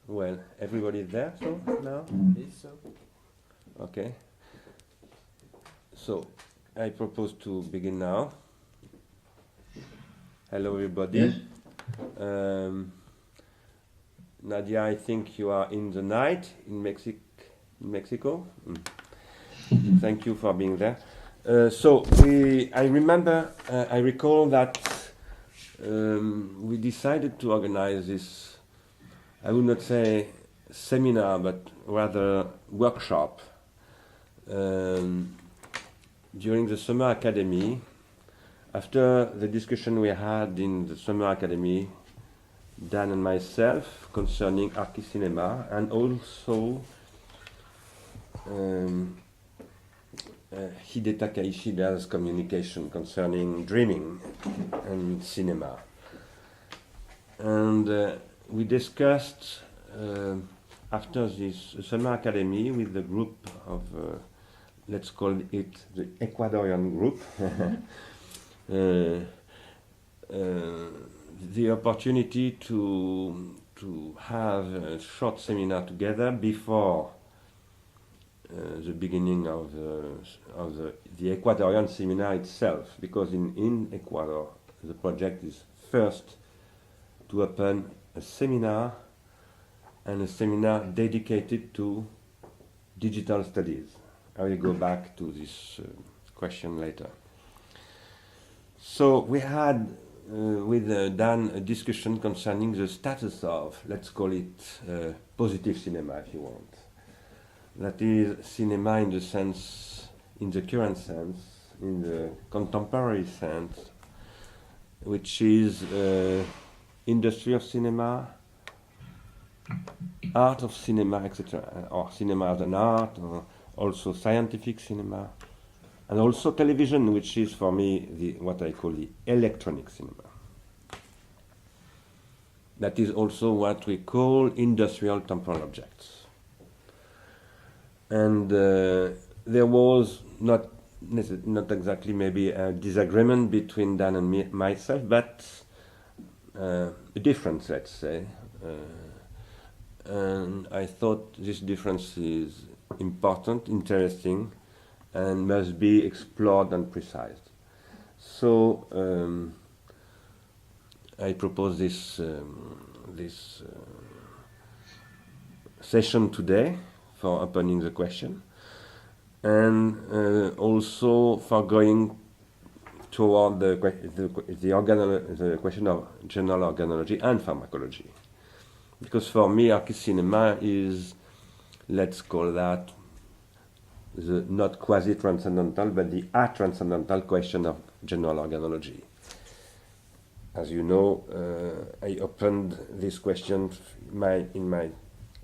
Well, everybody's there, so now? Yes, so. Okay. So, I propose to begin now. Hello, everybody. Yes. Nadia, I think you are in the night in Mexico. Thank you for being there. I recall that we decided to organize this, I would not say seminar, but rather workshop during the summer academy. After the discussion we had in the summer academy, Dan and myself, concerning archi cinema, and also Hideta Kaishida's communication concerning dreaming and cinema. And we discussed after this summer academy with the group of, let's call it the Ecuadorian group, the opportunity to have a short seminar together before the beginning of the Ecuadorian seminar itself, because in Ecuador the project is first to open a seminar, and a seminar dedicated to digital studies. I will go back to this question later. So we had with Dan a discussion concerning the status of, let's call it positive cinema, if you want. That is cinema in the sense, in the current sense, in the contemporary sense, which is industry of cinema, art of cinema, etc., or cinema as an art, or also scientific cinema, and also television, which is for me what I call the electronic cinema. That is also what we call industrial temporal objects. And there was not exactly maybe a disagreement between Dan and myself, but a difference, let's say. And I thought this difference is important, interesting, and must be explored and precised. So I propose this session today for opening the question, and also for going toward the question of general organology and pharmacology. Because for me, archi cinema is, let's call that, the not quasi-transcendental, but the a-transcendental question of general organology. As you know, I opened this question in my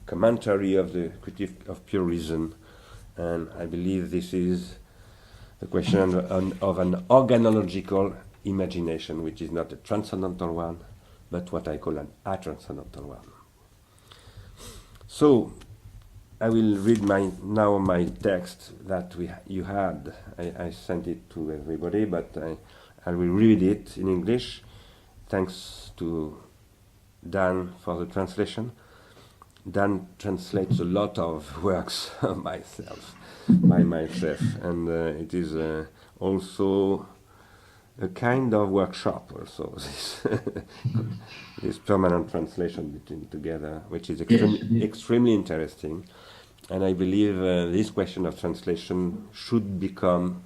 commentary of the Critique of Pure Reason, and I believe this is the question of an organological imagination, which is not a transcendental one, but what I call an a-transcendental one. So, I will read now my text that you had. I sent it to everybody, but I will read it in English. Thanks to Dan for the translation. Dan translates a lot of works of myself, and it is also a kind of workshop. Also, this permanent translation between together, which is extremely interesting. And I believe this question of translation should become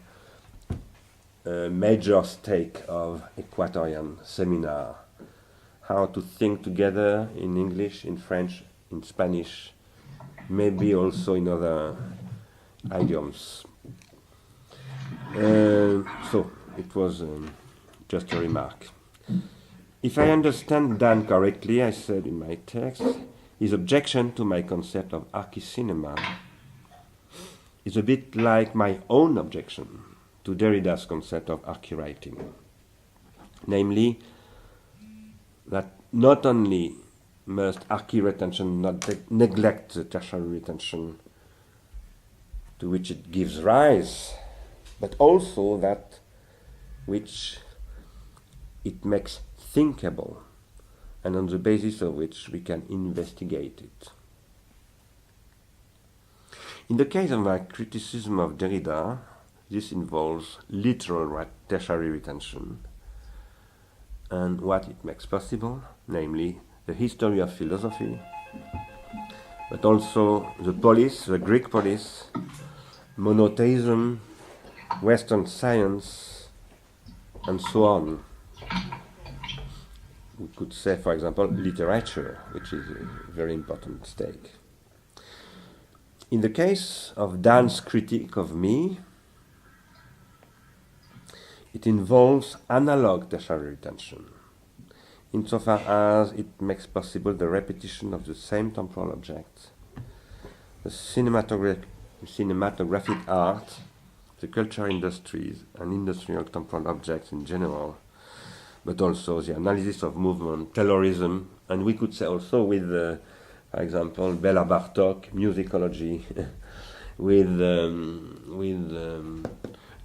a major stake of Ecuadorian seminar. How to think together in English, in French, in Spanish, maybe also in other idioms. So it was just a remark. If I understand Dan correctly, I said in my text, his objection to my concept of archi cinema is a bit like my own objection to Derrida's concept of archi writing. Namely, that not only must archi retention not neglect the tertiary retention to which it gives rise, but also that which it makes thinkable and on the basis of which we can investigate it. In the case of my criticism of Derrida, this involves literal tertiary retention and what it makes possible, namely the history of philosophy, but also the polis, the Greek polis, monotheism, Western science, and so on. We could say, for example, literature, which is a very important stake. In the case of Dan's critique of me, it involves analog tertiary retention, insofar as it makes possible the repetition of the same temporal object, the cinematographic art, the culture industries, and industrial temporal objects in general, but also the analysis of movement, Taylorism, and we could say also with, for example, Bela Bartok, musicology, with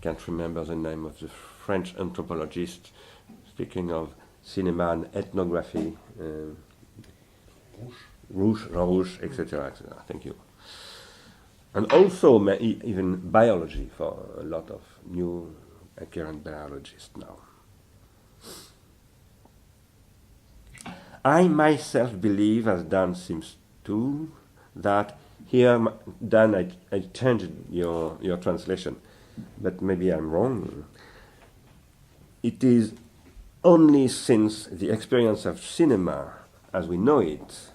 can't remember the name of the French anthropologist, speaking of cinema and ethnography, Rouge, etc. Thank you. And also even biology for a lot of new current biologists now. I myself believe, as Dan seems to, that here, Dan, I changed your translation, but maybe I'm wrong. It is only since the experience of cinema, as we know it,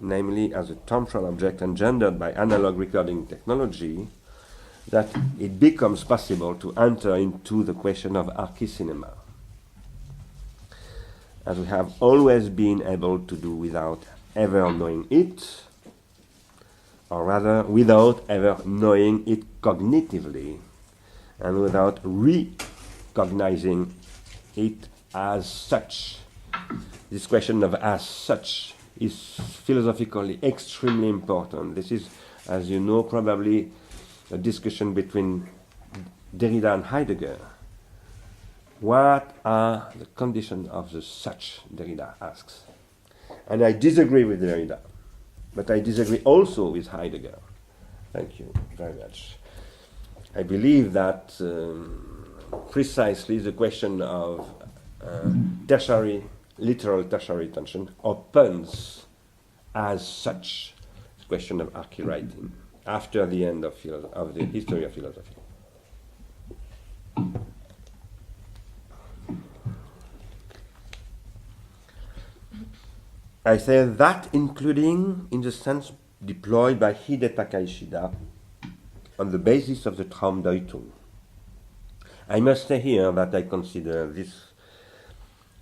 namely as a temporal object engendered by analog recording technology, that it becomes possible to enter into the question of archi cinema, as we have always been able to do without ever knowing it, or rather without ever knowing it cognitively, and without recognizing it as such. This question of as such is philosophically extremely important. This is, as you know, probably a discussion between Derrida and Heidegger. What are the conditions of the such, Derrida asks. And I disagree with Derrida, but I disagree also with Heidegger. Thank you very much. I believe that precisely the question of tertiary, literal tertiary tension opens as such the question of archi writing after the end of the history of philosophy. I say that including in the sense deployed by Hidetaka Ishida on the basis of the Traumdeutung. I must say here that I consider this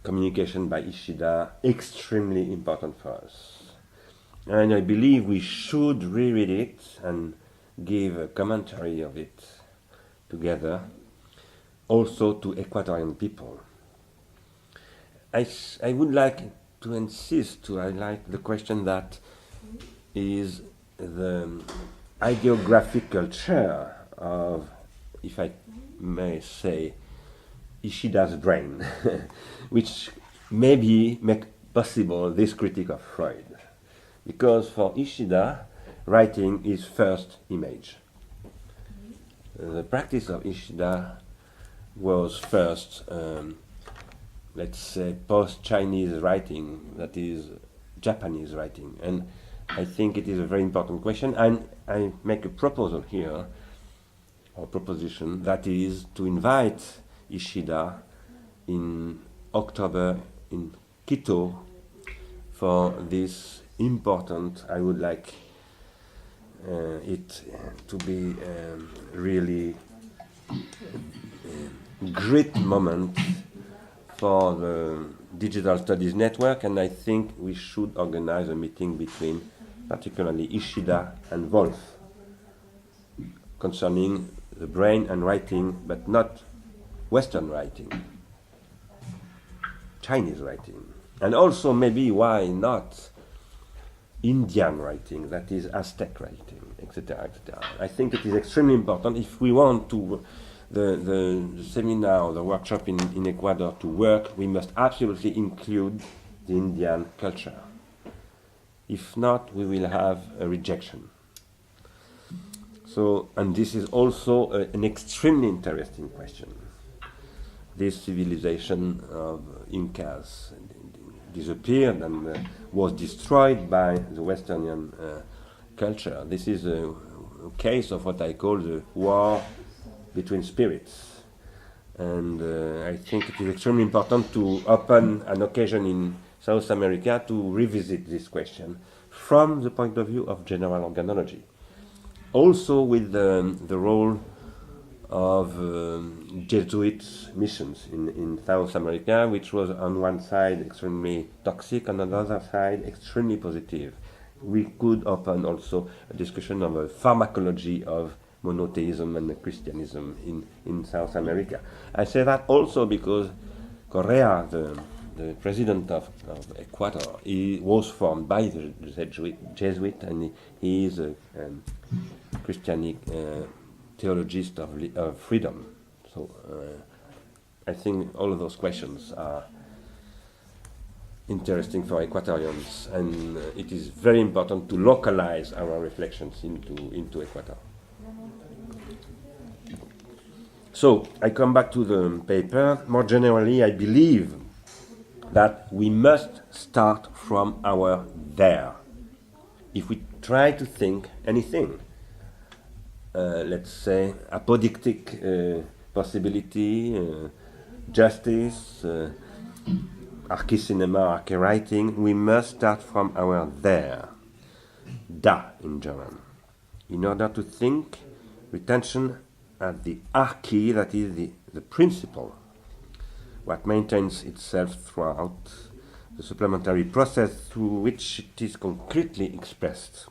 communication by Ishida extremely important for us. And I believe we should reread it and give a commentary of it together, also to Ecuadorian people. I would like to insist to highlight the question that is the ideographical chair of, if I may say, Ishida's brain, which maybe make possible this critique of Freud. Because for Ishida, writing is first image. The practice of Ishida was first, let's say, post-Chinese writing, that is Japanese writing. And I think it is a very important question. And I make a proposal here, or proposition, that is to invite Ishida in October in Quito for this important, I would like it to be really great moment for the Digital Studies Network, and I think we should organize a meeting between particularly Ishida and Wolf concerning the brain and writing, but not Western writing, Chinese writing, and also maybe why not Indian writing, that is Aztec writing, etc., etc. I think it is extremely important if we want to the seminar or the workshop in Ecuador to work. We must absolutely include the Indian culture. If not, we will have a rejection. So, and this is also an extremely interesting question. This civilization of Incas disappeared and was destroyed by the Western culture. This is a case of what I call the war between spirits. And I think it is extremely important to open an occasion in South America to revisit this question from the point of view of general organology. Also with the role of Jesuit missions in South America, which was on one side extremely toxic, on the other side extremely positive. We could open also a discussion of a pharmacology of monotheism and Christianism in South America. I say that also because Correa, the president of Ecuador, he was formed by the Jesuit, and he is a Christianic theologist of freedom. So I think all of those questions are interesting for Ecuadorians, and it is very important to localize our reflections into Ecuador. So I come back to the paper. More generally, I believe that we must start from our there. If we try to think anything, let's say apodictic possibility, justice, archi cinema, archi writing, we must start from our there, da in German, in order to think retention at the archi, that is the principle, what maintains itself throughout the supplementary process through which it is concretely expressed.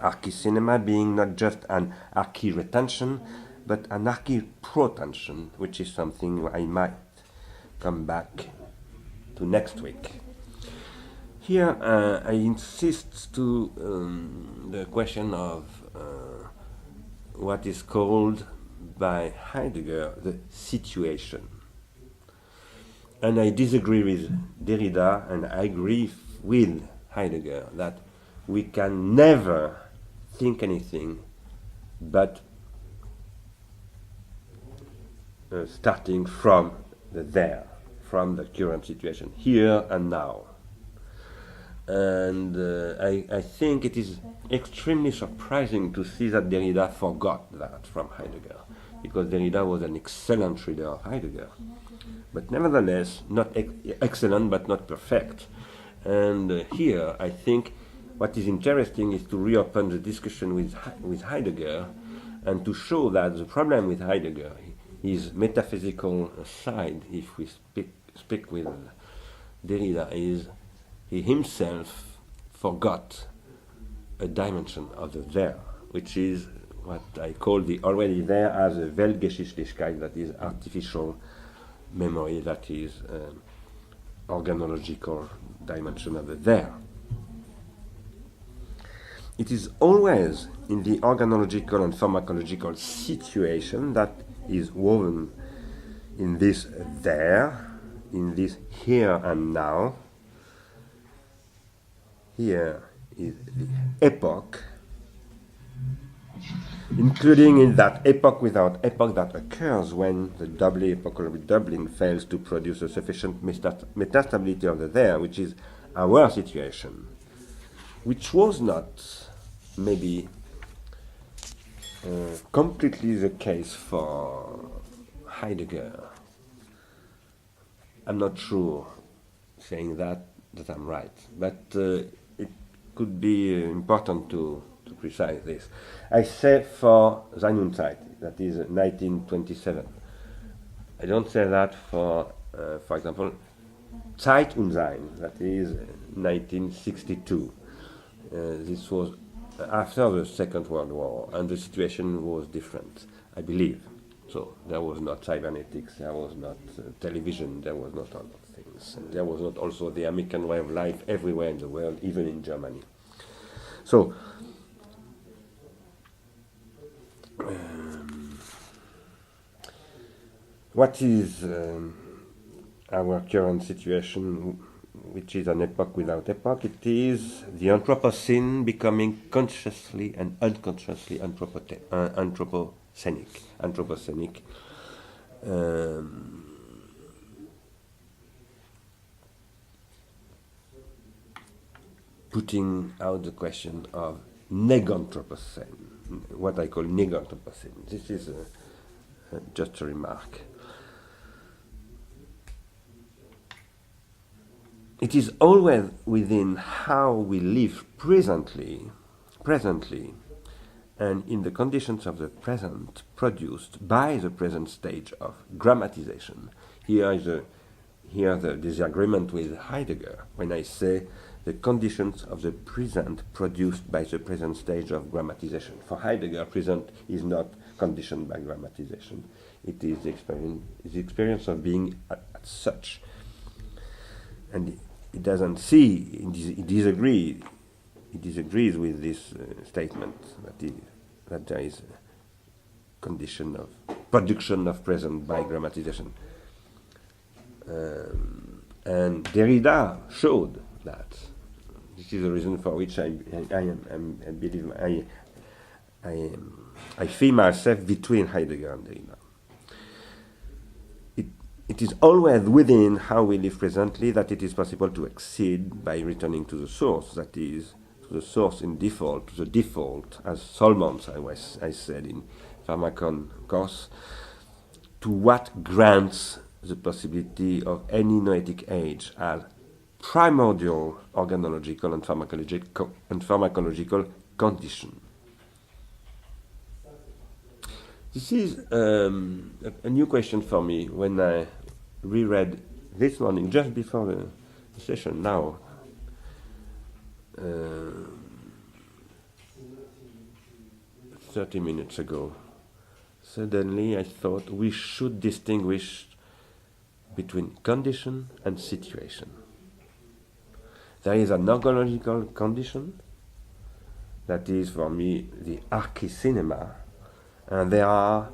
Archi cinema being not just an archi retention, but an archi protension, which is something I might come back to next week. Here I insist to the question of what is called by Heidegger the situation. And I disagree with Derrida, and I agree with Heidegger that we can never think anything but starting from the there, from the current situation, here and now. And I think it is extremely surprising to see that Derrida forgot that from Heidegger, because Derrida was an excellent reader of Heidegger, but nevertheless not excellent but not perfect. And here I think what is interesting is to reopen the discussion with Heidegger and to show that the problem with Heidegger, his metaphysical side, if we speak with Derrida, is he himself forgot a dimension of the there, which is what I call the already there as a Weltgeschichtlichkeit, that is artificial memory, that is organological dimension of the there. It is always in the organological and pharmacological situation that is woven in this there, in this here and now. Here is the epoch, including in that epoch without epoch that occurs when the doubly epochal redoubling fails to produce a sufficient metastability of the there, which is our situation, which was not maybe completely the case for Heidegger. I'm not sure saying that I'm right, but it could be important to precise this. I say for Sein und Zeit, that is 1927. I don't say that for example, Zeit und Sein, that is 1962. This was after the Second World War, and the situation was different, I believe. So there was not cybernetics, there was not television, there was not all those things. And there was not also the American way of life everywhere in the world, even in Germany. So, what is our current situation which is an epoch without epoch. It is the Anthropocene becoming consciously and unconsciously anthropocenic. Putting out the question of neganthropocene, what I call neganthropocene. This is just a remark. It is always within how we live presently, and in the conditions of the present, produced by the present stage of grammatization. Here the disagreement with Heidegger, when I say the conditions of the present produced by the present stage of grammatization. For Heidegger, present is not conditioned by grammatization. It is the experience of being at such. And he doesn't see, he disagrees with this statement that there is a condition of production of present by grammatization. And Derrida showed that. This is the reason for which I feel myself between Heidegger and Derrida. It is always within how we live presently that it is possible to exceed by returning to the source, that is, to the source in default, to the default, as Solomons I said in Pharmacon course, to what grants the possibility of any noetic age as primordial organological and pharmacological condition. This is a new question for me when I reread this morning, just before the session now. 30 minutes ago. Suddenly I thought we should distinguish between condition and situation. There is an organological condition, that is for me the archi cinema, and there are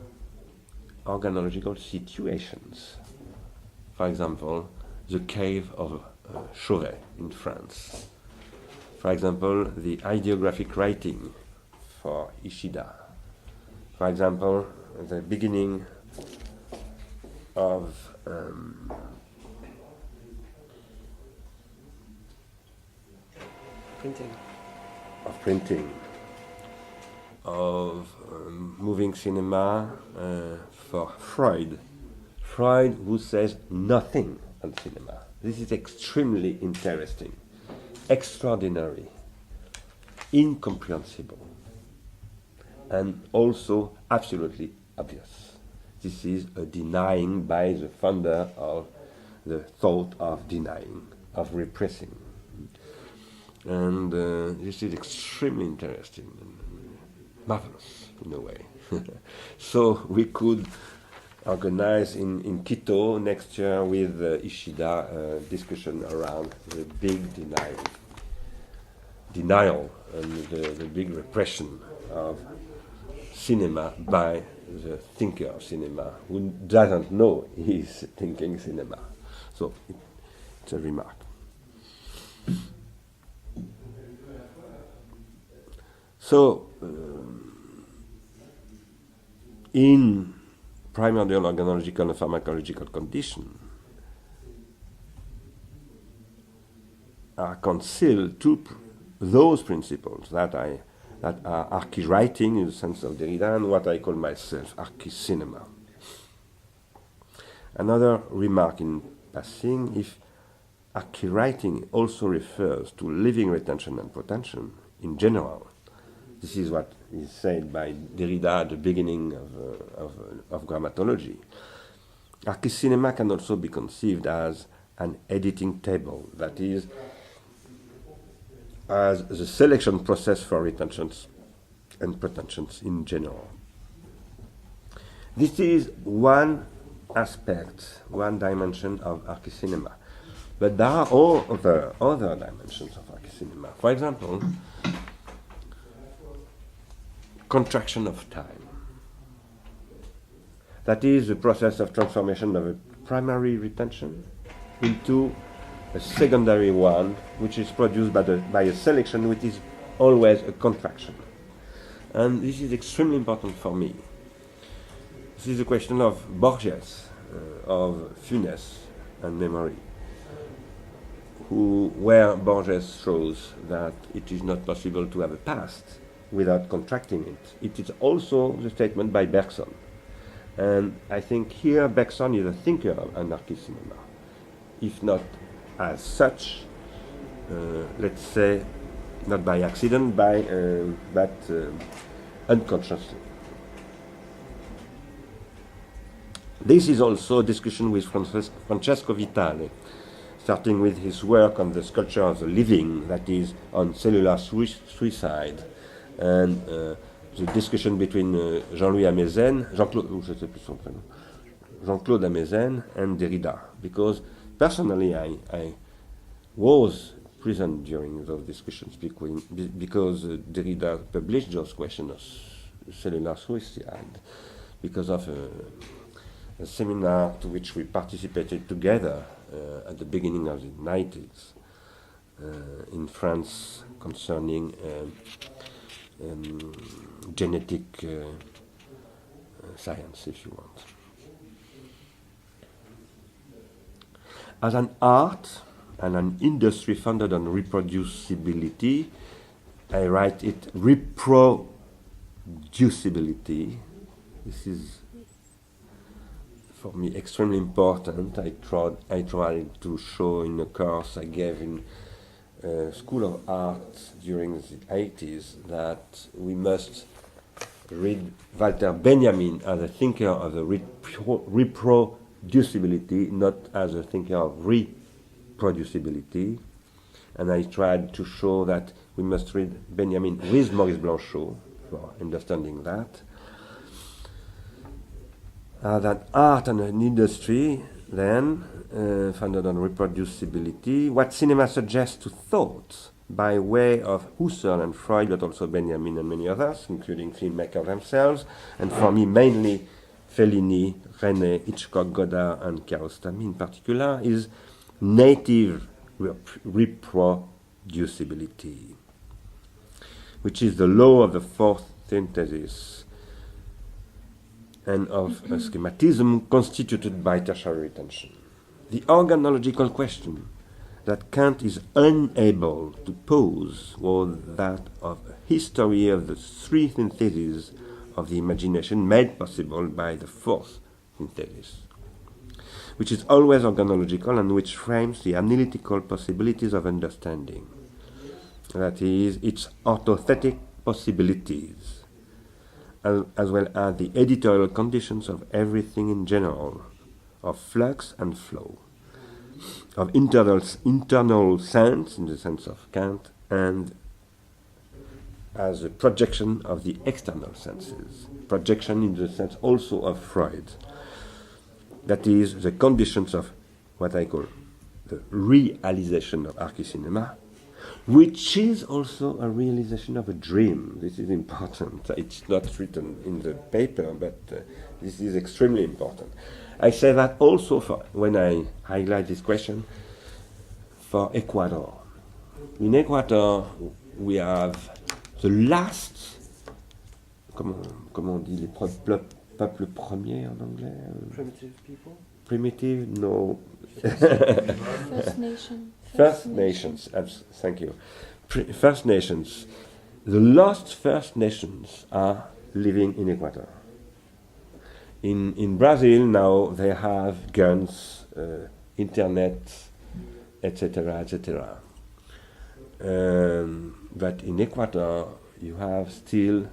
organological situations. For example, the cave of Chauvet in France. For example, the ideographic writing for Ishida. For example, the beginning of printing, of moving cinema for Freud. Freud, who says nothing on cinema. This is extremely interesting, extraordinary, incomprehensible, and also absolutely obvious. This is a denying by the founder of the thought of denying, of repressing. And this is extremely interesting and marvelous in a way. So we could organize in Quito next year with Ishida a discussion around the big denial and the big repression of cinema by the thinker of cinema, who doesn't know he's thinking cinema. So it's a remark. So, in primordial organological and pharmacological condition are concealed those principles that are archi writing in the sense of Derrida, and what I call myself archi cinema. Another remark in passing: if archi writing also refers to living retention and protension in general, this is what is said by Derrida at the beginning of grammatology. Archi cinema can also be conceived as an editing table, that is, as the selection process for retentions and pretensions in general. This is one aspect, one dimension of archi cinema. But there are all other dimensions of archi cinema. For example, contraction of time. That is the process of transformation of a primary retention into a secondary one, which is produced by a selection, which is always a contraction. And this is extremely important for me. This is a question of Borges, of Funes and memory, where Borges shows that it is not possible to have a past without contracting it. It is also the statement by Bergson. And I think here Bergson is a thinker of anarchist cinema, if not as such, let's say, not by accident, but unconsciously. This is also a discussion with Francesco Vitale, starting with his work on the sculpture of the living, that is, on cellular suicide, and the discussion between Jean-Louis Amezen, Jean-Claude Amezen and Derrida, because personally I was present during those discussions because Derrida published those questions of cellular suicide because of a seminar to which we participated together at the beginning of the 90s in France concerning genetic science, if you want. As an art and an industry founded on reproducibility, I write it reproducibility. This is for me extremely important. I tried to show in a course I gave in School of Art during the 80s that we must read Walter Benjamin as a thinker of the reproducibility, not as a thinker of reproducibility. And I tried to show that we must read Benjamin with Maurice Blanchot for understanding that. That art and an industry, then, founded on reproducibility, what cinema suggests to thought by way of Husserl and Freud, but also Benjamin and many others, including filmmakers themselves, and for me mainly Fellini, René, Hitchcock, Godard, and Kiarostami in particular, is native reproducibility, which is the law of the fourth synthesis and of a schematism constituted by tertiary retention. The organological question that Kant is unable to pose was that of a history of the three syntheses of the imagination made possible by the fourth synthesis, which is always organological and which frames the analytical possibilities of understanding, that is, its orthothetic possibilities, as well as the editorial conditions of everything in general, of flux and flow, of internal sense in the sense of Kant, and as a projection of the external senses, projection in the sense also of Freud. That is, the conditions of what I call the realization of archi cinema, which is also a realization of a dream. This is important. It's not written in the paper, but this is extremely important. I say that also when I highlight this question for Ecuador. In Ecuador, we have the last, comment on dit les peuples premiers en anglais? Primitive people? Primitive, no. First Nation. First Nations, thank you. First Nations. The last First Nations are living in Ecuador. In Brazil now they have guns, internet, etc., etc. But in Ecuador you have still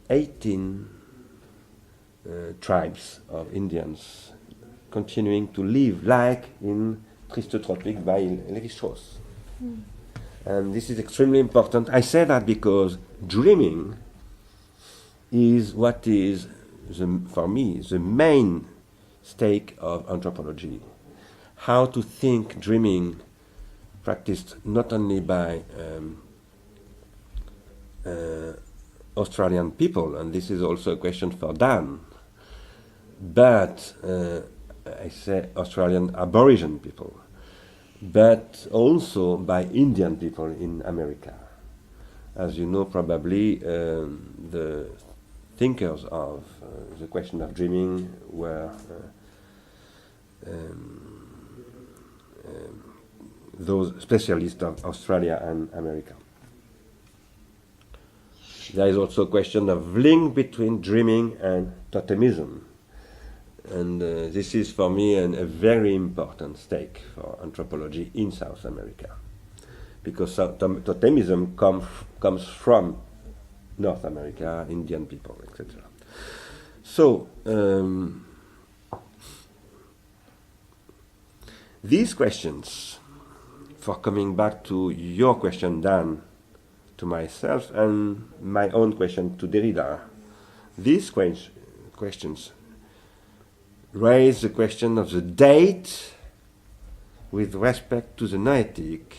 18 tribes of Indians continuing to live like in Triste Tropique by Lévi-Strauss. And this is extremely important. I say that because dreaming is what is, for me, the main stake of anthropology. How to think dreaming practiced not only by Australian people, and this is also a question for Dan, but I say Australian Aboriginal people, but also by Indian people in America. As you know, probably the thinkers of the question of dreaming were those specialists of Australia and America. There is also a question of link between dreaming and totemism. And this is for me a very important stake for anthropology in South America. Because totemism comes from North America, Indian people, etc. So, these questions, for coming back to your question, Dan, to myself, and my own question to Derrida, these questions raise the question of the date with respect to the noetic,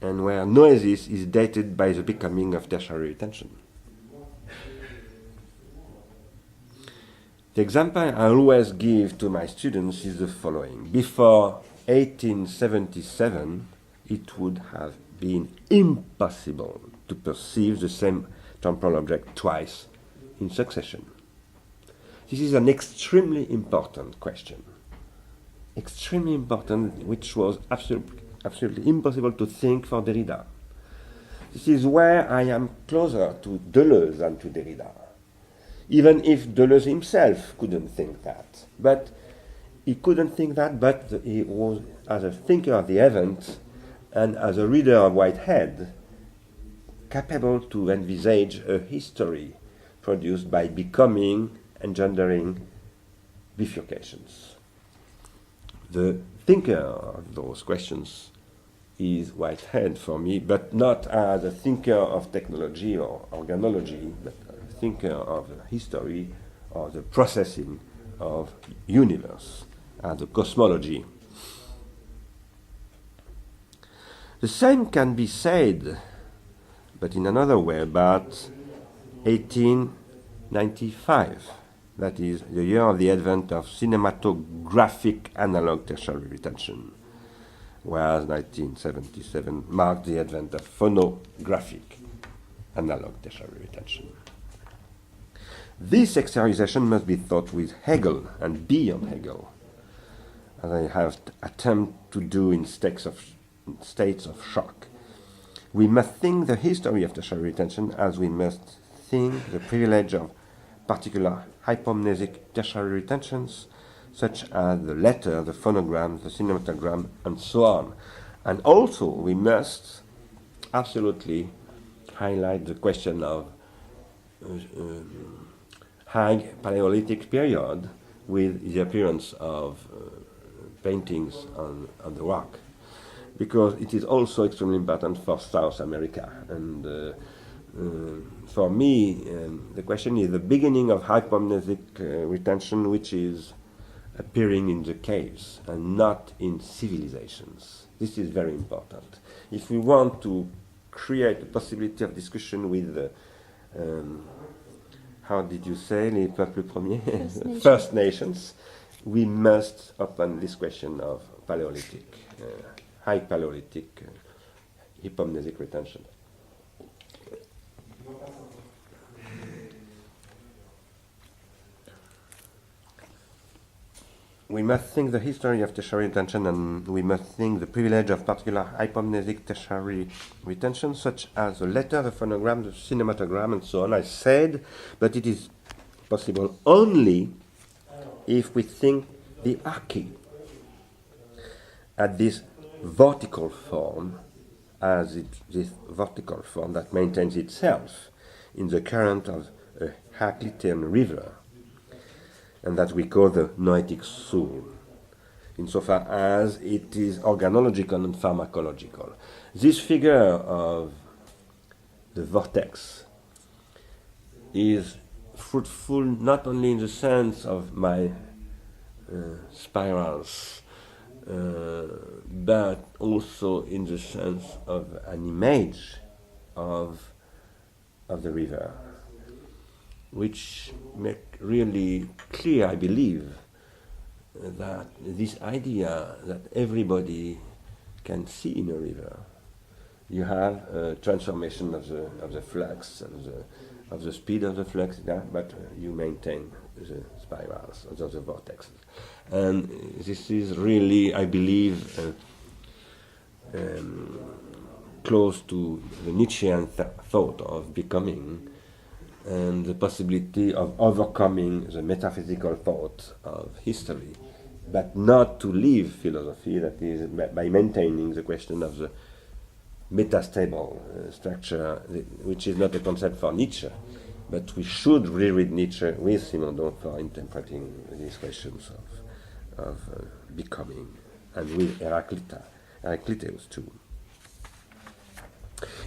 and where noesis is dated by the becoming of tertiary retention. The example I always give to my students is the following. Before 1877, it would have been impossible to perceive the same temporal object twice in succession. This is an extremely important question. Extremely important, which was absolutely impossible to think for Derrida. This is where I am closer to Deleuze than to Derrida. Even if Deleuze himself couldn't think that. But he couldn't think that, but he was, as a thinker of the event and as a reader of Whitehead, capable to envisage a history produced by becoming, engendering bifurcations. The thinker of those questions is Whitehead for me, but not as a thinker of technology or organology, but a thinker of history or the processing of universe, as a cosmology. The same can be said, but in another way, about 1895. That is the year of the advent of cinematographic analog tertiary retention, whereas 1977 marked the advent of phonographic analog tertiary retention. This exteriorization must be thought with Hegel and beyond Hegel, as I have attempted to do in states of shock. We must think the history of tertiary retention as we must think the privilege of particular hypomnesic tertiary retentions, such as the letter, the phonogram, the cinematogram, and so on. And also, we must absolutely highlight the question of high Paleolithic period with the appearance of paintings on the rock, because it is also extremely important for South America. And for me, the question is the beginning of hypomnesic retention, which is appearing in the caves and not in civilizations. This is very important. If we want to create a possibility of discussion with how did you say, les peuples premiers? First Nations, we must open this question of Paleolithic, high Paleolithic hypomnesic retention. We must think the history of tertiary retention, and we must think the privilege of particular hypomnesic tertiary retention, such as the letter, the phonogram, the cinematogram, and so on. I said, but it is possible only if we think the archi at this vertical form, this vertical form that maintains itself in the current of a Heraclitean river, and that we call the noetic soul, insofar as it is organological and pharmacological. This figure of the vortex is fruitful not only in the sense of my spirals, but also in the sense of an image of the river, which make really clear, I believe, that this idea that everybody can see in a river. You have a transformation of the flux, of the speed of the flux, yeah, but you maintain the spirals, or the vortexes. And this is really, I believe, close to the Nietzschean thought of becoming, and the possibility of overcoming the metaphysical thought of history, but not to leave philosophy, that is, by maintaining the question of the metastable structure, which is not a concept for Nietzsche, but we should reread Nietzsche with Simondon for interpreting these questions of becoming, and with Heraclitus too.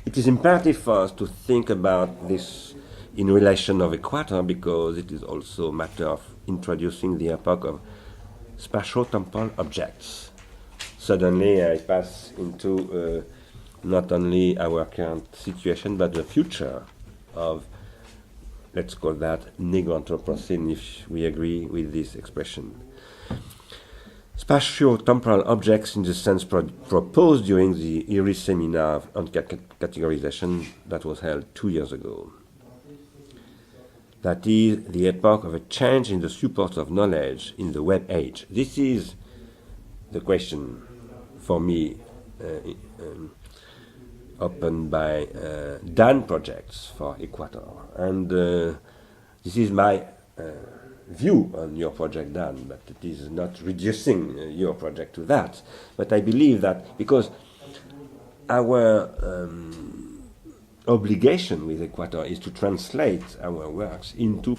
It is imperative for us to think about this in relation of equator, because it is also a matter of introducing the epoch of spatial-temporal objects. Suddenly I pass into not only our current situation, but the future of, let's call that, Negro-Anthropocene, if we agree with this expression. Spatio-temporal objects, in the sense proposed during the ERI seminar on categorization that was held 2 years ago. That is the epoch of a change in the supports of knowledge in the web age. This is the question for me opened by DAN projects for Equator. And this is my view on your project DAN, but it is not reducing your project to that. But I believe that because our obligation with Equator is to translate our works into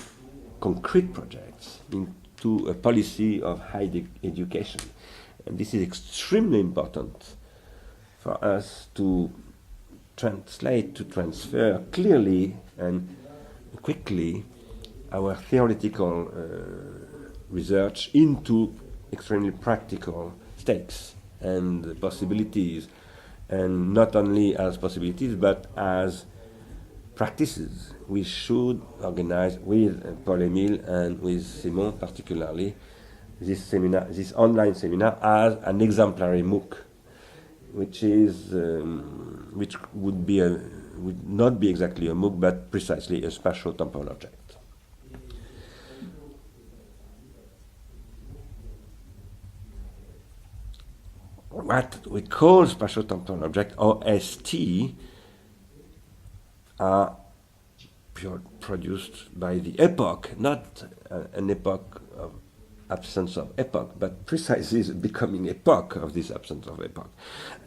concrete projects, into a policy of high education. And this is extremely important for us to translate, to transfer clearly and quickly our theoretical research into extremely practical stakes and possibilities, and not only as possibilities but as practices. We should organize with Paul-Émile and with Simon particularly this seminar, this online seminar, as an exemplary MOOC, which is which would not be exactly a MOOC, but precisely a spatial-temporal object. What we call spatial-temporal object, or ST, are produced by the epoch, not an epoch of absence of epoch, but precisely the becoming epoch of this absence of epoch.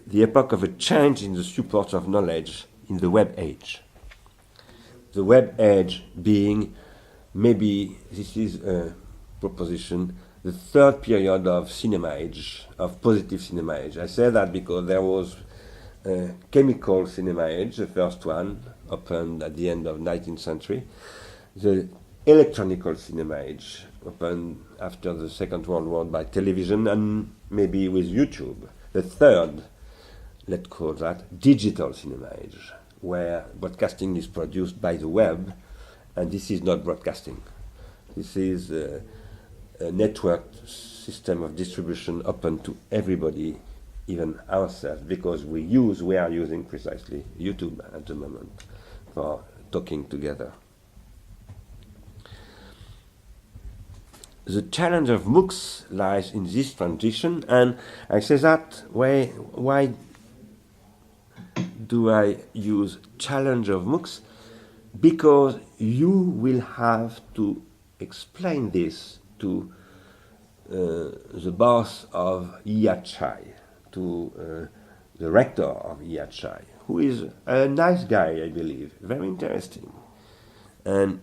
The epoch of a change in the supports of knowledge in the web age. The web age being, maybe this is a proposition, the third period of cinema age, of positive cinema age. I say that because there was chemical cinema age, the first one, opened at the end of 19th century. The electronical cinema age, opened after the Second World War by television and maybe with YouTube. The third, let's call that, digital cinema age, where broadcasting is produced by the web, and this is not broadcasting. This is a networked system of distribution open to everybody, even ourselves, because we are using precisely YouTube at the moment for talking together. The challenge of MOOCs lies in this transition, and I say that why do I use challenge of MOOCs? Because you will have to explain this to the boss of IACHI, to the rector of IACHI, who is a nice guy, I believe, very interesting. And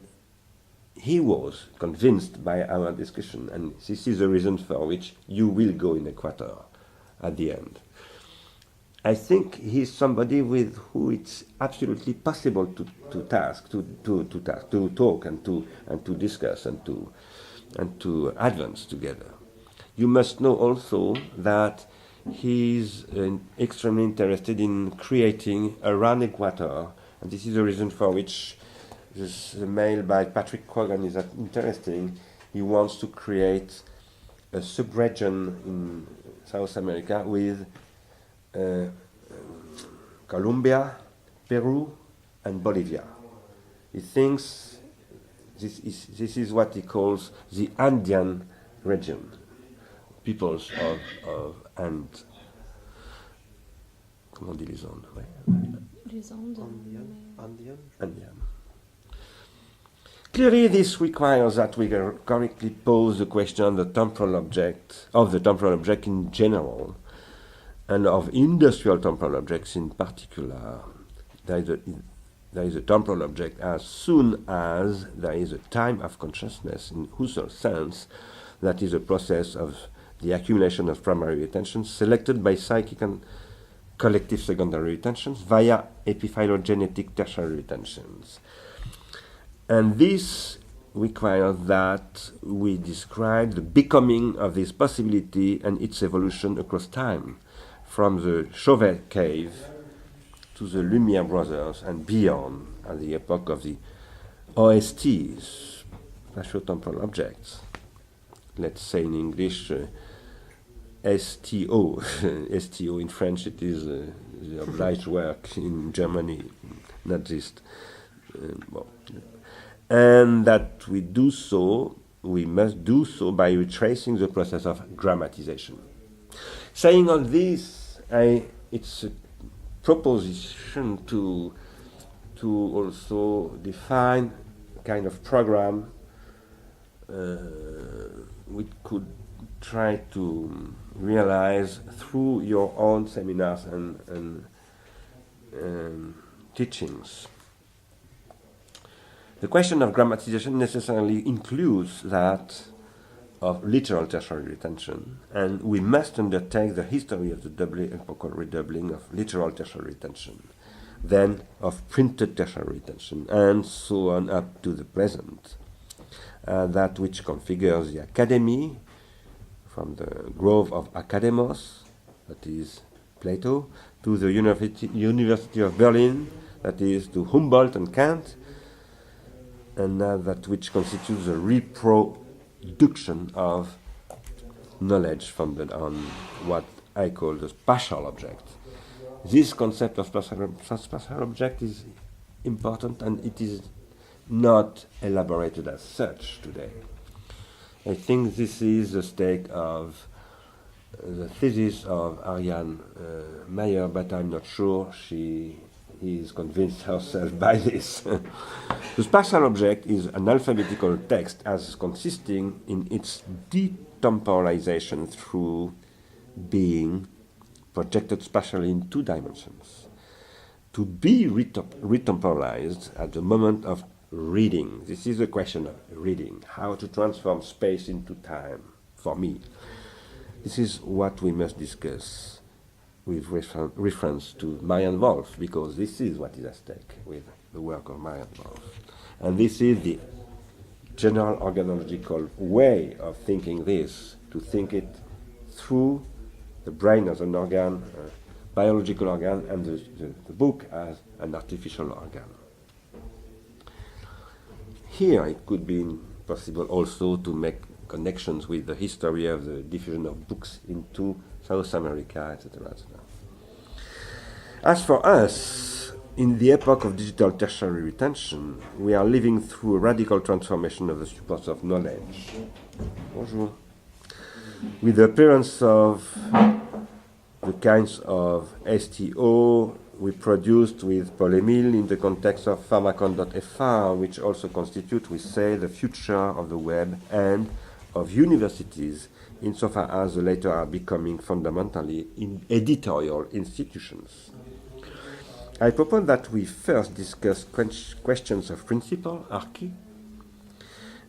he was convinced by our discussion, and this is the reason for which you will go in Equator at the end. I think he's somebody with who it's absolutely possible to talk and to discuss and to advance together. You must know also that he's extremely interested in creating around Equator, and this is the reason for which this mail by Patrick Quaggan is interesting. He wants to create a subregion in South America with Colombia, Peru, and Bolivia. He thinks this is what he calls the Andean region, peoples of and. Comment on dit les Andes? Ouais. Les Andes. Andean. Clearly, this requires that we correctly pose the question of the temporal object in general, and of industrial temporal objects in particular. There is a temporal object as soon as there is a time of consciousness in Husserl's sense, that is a process of the accumulation of primary attentions selected by psychic and collective secondary retentions via epiphylogenetic tertiary retentions. And this requires that we describe the becoming of this possibility and its evolution across time, from the Chauvet cave to the Lumiere brothers and beyond, at the epoch of the OSTs, spatio-temporal objects. Let's say in English, STO. STO in French, it is the obliged work in Germany, not just. And that we must do so by retracing the process of grammatization. Saying all this, it's a proposition to also define a kind of program we could try to realize through your own seminars and teachings. The question of grammatization necessarily includes that of literal tertiary retention, and we must undertake the history of the doubly epochal redoubling of literal tertiary retention, then of printed tertiary retention, and so on up to the present. That which configures the academy, from the grove of Academos, that is Plato, to the University of Berlin, that is to Humboldt and Kant, and that which constitutes the reproduction of knowledge founded on what I call the spatial object. This concept of spatial object is important, and it is not elaborated as such today. I think this is the stake of the thesis of Ariane Meyer, but I'm not sure she is convinced herself by this. The spatial object is an alphabetical text as consisting in its detemporalization through being projected spatially in 2 dimensions, to be retemporalized at the moment of reading. This is the question of reading, how to transform space into time, for me. This is what we must discuss with reference to Marianne Wolf, because this is what is at stake with the work of Marianne Wolf. And this is the general organological way of thinking this, to think it through the brain as an organ, biological organ, and the book as an artificial organ. Here it could be possible also to make connections with the history of the diffusion of books into South America, etc., etc. As for us, in the epoch of digital tertiary retention, we are living through a radical transformation of the supports of knowledge. Bonjour. With the appearance of the kinds of STO we produced with Paul Emile in the context of pharmacon.fr, which also constitute, we say, the future of the web and of universities, insofar as the latter are becoming fundamentally editorial institutions. I propose that we first discuss questions of principle, archi,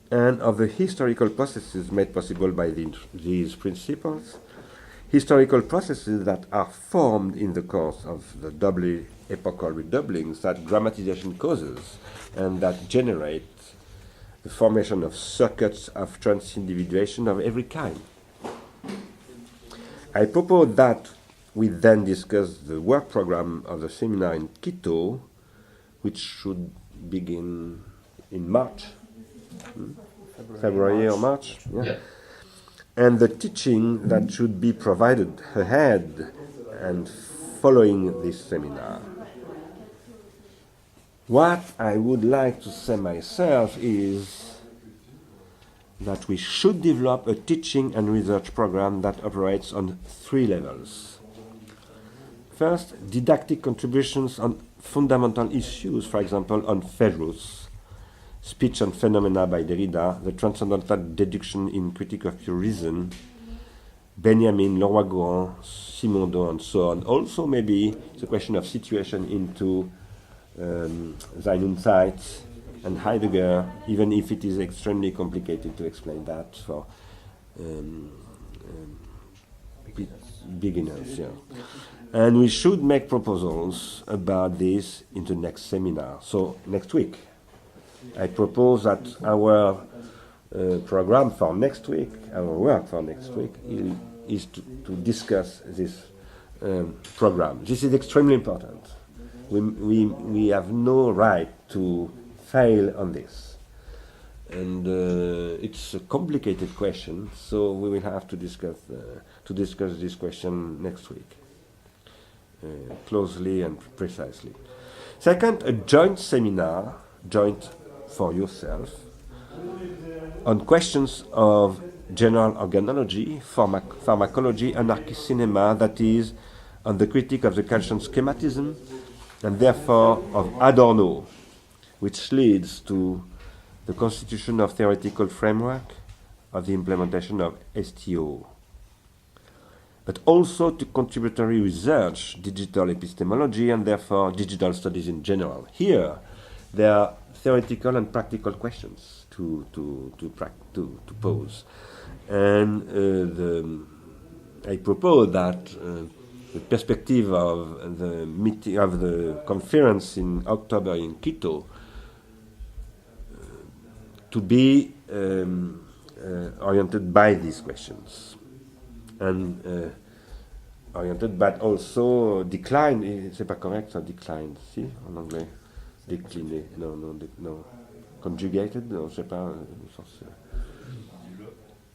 and of the historical processes made possible by these principles, historical processes that are formed in the course of the doubly epochal redoublings that grammatization causes, and that generate the formation of circuits of transindividuation of every kind. I propose that we then discuss the work program of the seminar in Quito, which should begin in March. February or March. Yeah. and the teaching that should be provided ahead and following this seminar. What I would like to say myself is that we should develop a teaching and research program that operates on 3 levels. First, didactic contributions on fundamental issues, for example, on Férus, Speech and Phenomena by Derrida, the Transcendental Deduction in Critique of Pure Reason, Benjamin, Leroy-Gourhan, Simondon, and so on. Also, maybe the question of situation into Sein und Zeit and Heidegger, even if it is extremely complicated to explain that for beginners. Yeah. And we should make proposals about this in the next seminar. So next week, I propose that our program for next week, our work for next week, is to discuss this program. This is extremely important. We have no right to fail on this. And it's a complicated question, so we will have to discuss this question next week, closely and precisely. Second, a joint seminar, joint for yourself, on questions of general organology, pharmacology, and archi-cinema, that is, on the critique of the Kantian schematism, and therefore of Adorno, which leads to the constitution of theoretical framework of the implementation of STO, but also to contributory research, digital epistemology, and therefore digital studies in general. Here, there are theoretical and practical questions to pose. And I propose that the perspective of the meeting of the conference in October in Quito to be oriented by these questions, and oriented, but also declined. C'est pas correct, ça declined. Si, en anglais, décliné. No. Conjugated. No, c'est pas.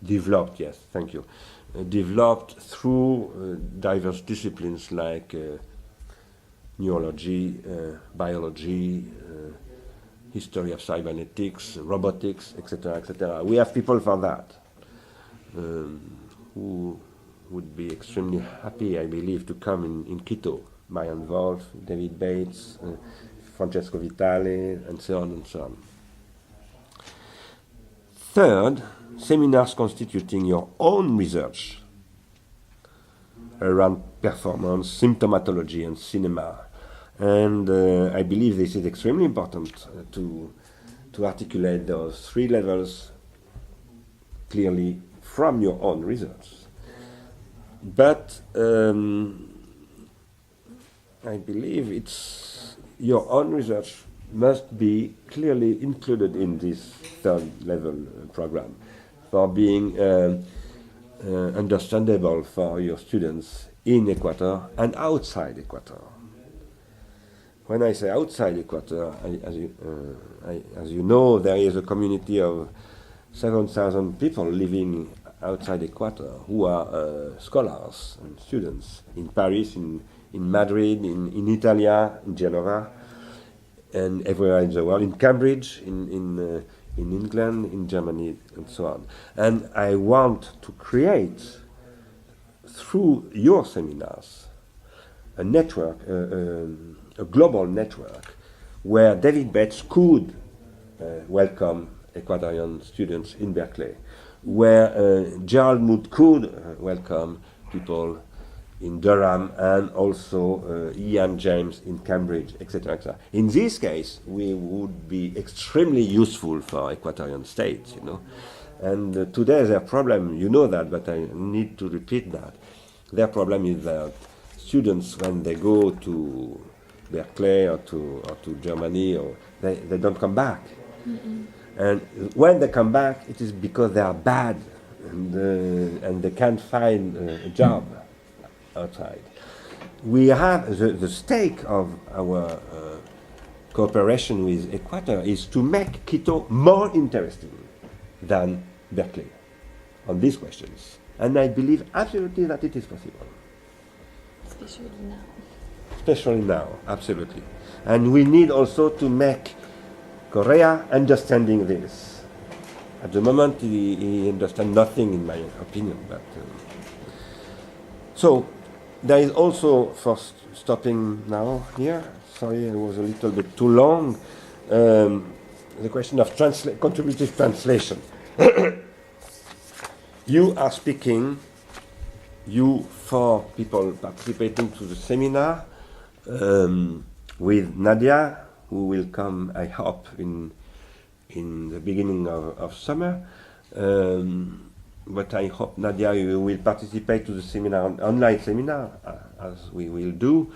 Developed. Yes, thank you. Developed through diverse disciplines like neurology, biology, history of cybernetics, robotics, etc., etc. We have people for that who would be extremely happy, I believe, to come in Quito. Marianne Wolf, David Bates, Francesco Vitale, and so on and so on. Third, seminars constituting your own research around performance, symptomatology, and cinema. And I believe this is extremely important to articulate those 3 levels clearly from your own research. But I believe it's your own research must be clearly included in this 3rd level program for being understandable for your students in Equator and outside Equator. When I say outside Equator, as you know, there is a community of 7,000 people living outside Equator who are scholars and students in Paris, in Madrid, in Italia, in Genova, and everywhere in the world, in Cambridge, in England, in Germany, and so on. And I want to create, through your seminars, a network, a global network, where David Bates could welcome Ecuadorian students in Berkeley, where Gerald Mood could welcome people in Durham, and also Ian James in Cambridge, etc., etc. In this case, we would be extremely useful for Equatorian states, you know. And today their problem, you know that, but I need to repeat that. Their problem is that students, when they go to Berkeley or to Germany, or they don't come back. Mm-mm. And when they come back, it is because they are bad and they can't find a job outside. We have the stake of our cooperation with Ecuador is to make Quito more interesting than Berkeley. on these questions. And I believe absolutely that it is possible. Especially now. Especially now, absolutely. And we need also to make Korea understanding this. At the moment, he understands nothing, in my opinion. But so there is also, for stopping now here, sorry, I was a little bit too long, the question of contributive translation. You are speaking, you four people participating to the seminar, with Nadia, who will come, I hope, in the beginning of summer. But I hope, Nadia, you will participate to the seminar, online seminar, as we will do,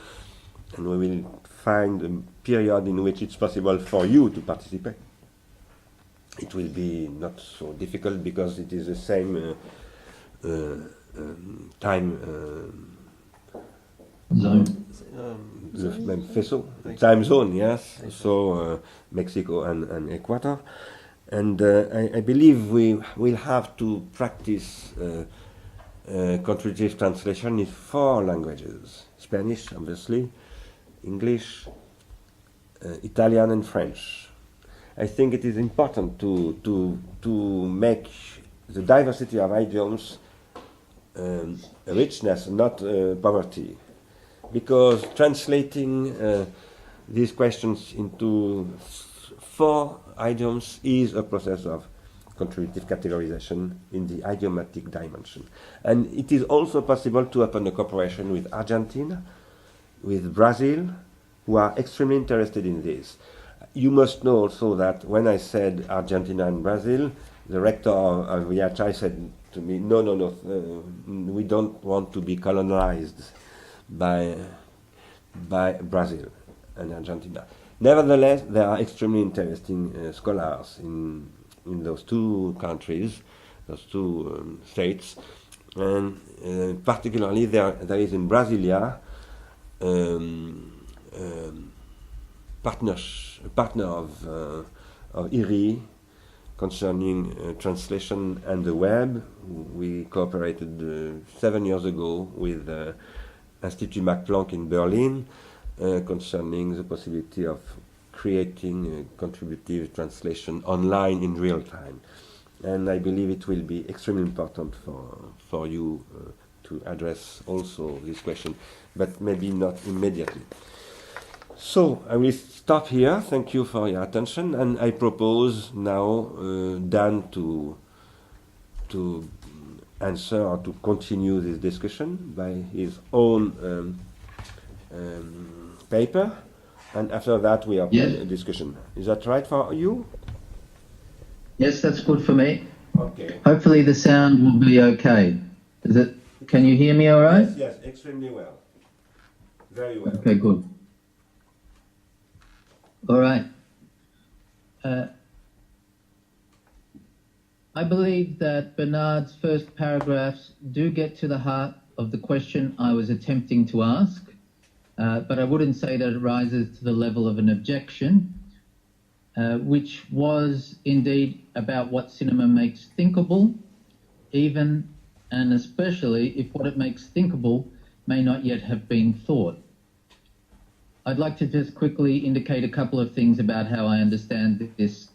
and we will find a period in which it's possible for you to participate. It will be not so difficult because it is the same time zone. Le même faisceau, time zone, yes. So Mexico and Ecuador. And I believe we will have to practice contributive translation in 4 languages: Spanish, obviously, English, Italian, and French. I think it is important to make the diversity of idioms a richness, not poverty, because translating these questions into 4 idioms is a process of contributive categorization in the idiomatic dimension. And it is also possible to open a cooperation with Argentina, with Brazil, who are extremely interested in this. You must know also that when I said Argentina and Brazil, the rector of the archi said to me, no, we don't want to be colonized by Brazil and Argentina. Nevertheless, there are extremely interesting scholars in those 2 countries, those 2 states, and particularly there is in Brasilia partner of IRI concerning translation and the web. We cooperated 7 years ago with Institut Max Planck in Berlin concerning the possibility of creating contributive translation online in real time. And I believe it will be extremely important for you to address also this question, but maybe not immediately. So I will stop here. Thank you for your attention, and I propose now Dan to answer or to continue this discussion by his own paper, and after that we have a discussion. Is that right for you? Yes, that's good for me. Okay. Hopefully the sound will be okay. Can you hear me all right? Yes, extremely well. Very well. Okay, good. All right. I believe that Bernard's first paragraphs do get to the heart of the question I was attempting to ask, but I wouldn't say that it rises to the level of an objection, which was indeed about what cinema makes thinkable, even and especially if what it makes thinkable may not yet have been thought. I'd like to just quickly indicate a couple of things about how I understand this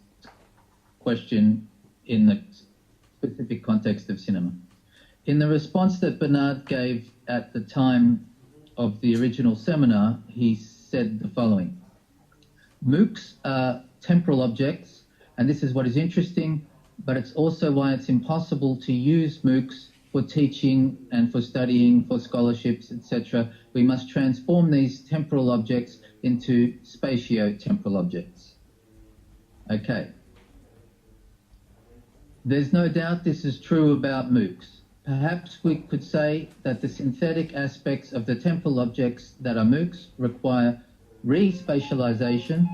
question in the specific context of cinema. In the response that Bernard gave at the time of the original seminar, he said the following: MOOCs are temporal objects, and this is what is interesting, but it's also why it's impossible to use MOOCs for teaching and for studying, for scholarships, etc. We must transform these temporal objects into spatio-temporal objects. Okay. There's no doubt this is true about MOOCs. Perhaps we could say that the synthetic aspects of the temporal objects that are MOOCs require re-spatialization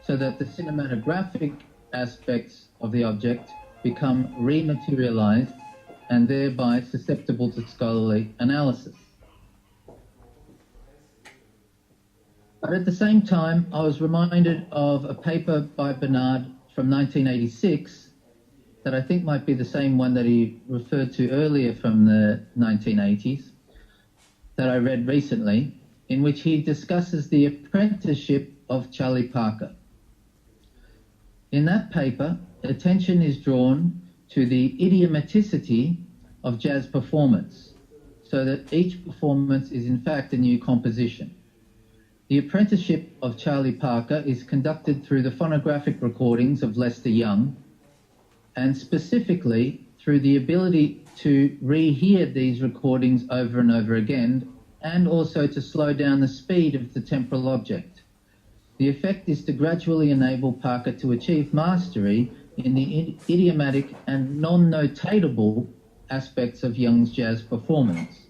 so that the cinematographic aspects of the object become rematerialized and thereby susceptible to scholarly analysis. But at the same time, I was reminded of a paper by Bernard from 1986 that I think might be the same one that he referred to earlier from the 1980s that I read recently, in which he discusses the apprenticeship of Charlie Parker. In that paper, attention is drawn to the idiomaticity of jazz performance, so that each performance is in fact a new composition. The apprenticeship of Charlie Parker is conducted through the phonographic recordings of Lester Young, and specifically through the ability to rehear these recordings over and over again, and also to slow down the speed of the temporal object. The effect is to gradually enable Parker to achieve mastery in the idiomatic and non-notatable aspects of Young's jazz performance.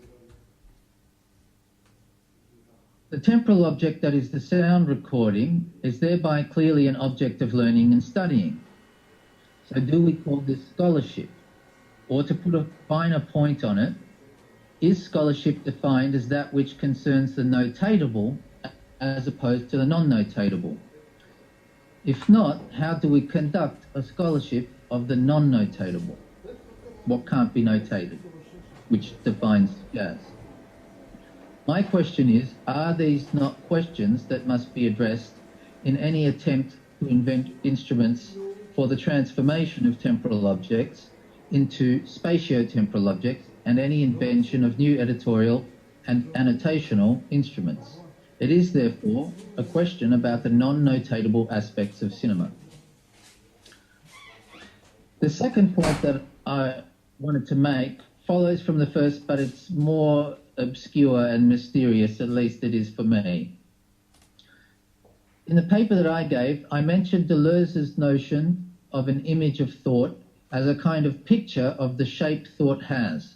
The temporal object, that is the sound recording, is thereby clearly an object of learning and studying. So do we call this scholarship? Or to put a finer point on it, is scholarship defined as that which concerns the notatable as opposed to the non-notatable? If not, how do we conduct a scholarship of the non-notatable? What can't be notated, which defines jazz? My question is, are these not questions that must be addressed in any attempt to invent instruments for the transformation of temporal objects into spatiotemporal objects and any invention of new editorial and annotational instruments? It is, therefore, a question about the non-notatable aspects of cinema. The second point that I wanted to make follows from the first, but it's more obscure and mysterious, at least it is for me. In the paper that I gave, I mentioned Deleuze's notion of an image of thought as a kind of picture of the shape thought has.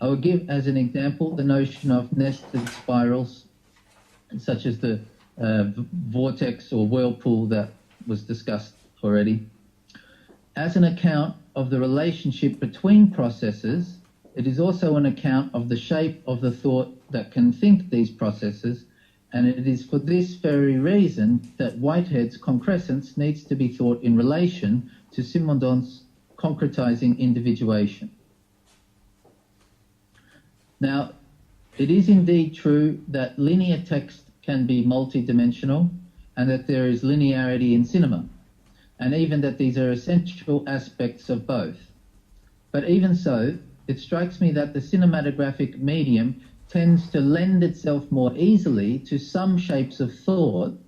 I will give as an example the notion of nested spirals, such as the vortex or whirlpool that was discussed already. As an account of the relationship between processes, it is also an account of the shape of the thought that can think these processes, and it is for this very reason that Whitehead's concrescence needs to be thought in relation to Simondon's concretizing individuation. Now, it is indeed true that linear text can be multidimensional and that there is linearity in cinema, and even that these are essential aspects of both. But even so, it strikes me that the cinematographic medium tends to lend itself more easily to some shapes of thought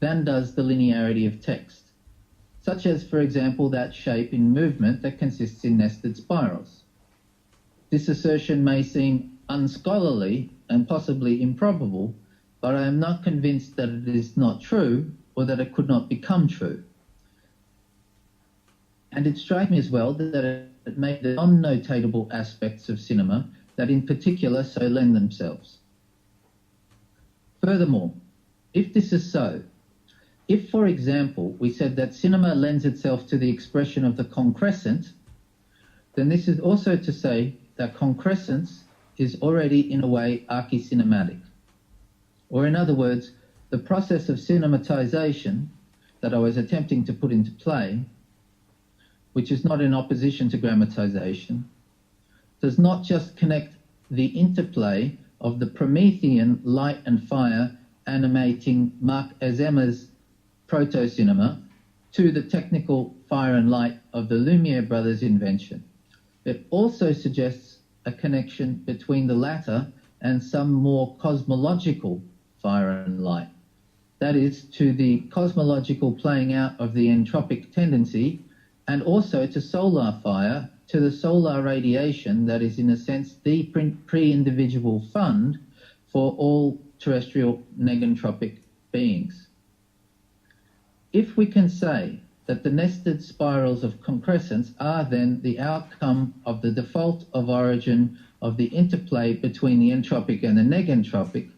than does the linearity of text, such as, for example, that shape in movement that consists in nested spirals. This assertion may seem unscholarly and possibly improbable, but I am not convinced that it is not true or that it could not become true. And it strikes me as well that it made the non-notatable aspects of cinema that in particular so lend themselves. Furthermore, if this is so, if, for example, we said that cinema lends itself to the expression of the concrescent, then this is also to say that concrescence is already in a way archi-cinematic. Or in other words, the process of cinematization that I was attempting to put into play, which is not in opposition to grammatization, does not just connect the interplay of the Promethean light and fire animating Marc Azema's proto-cinema to the technical fire and light of the Lumiere brothers' invention. It also suggests a connection between the latter and some more cosmological fire and light. That is, to the cosmological playing out of the entropic tendency, and also to solar fire, to the solar radiation that is in a sense the pre-individual fund for all terrestrial negentropic beings. If we can say that the nested spirals of concrescence are then the outcome of the default of origin of the interplay between the entropic and the negentropic,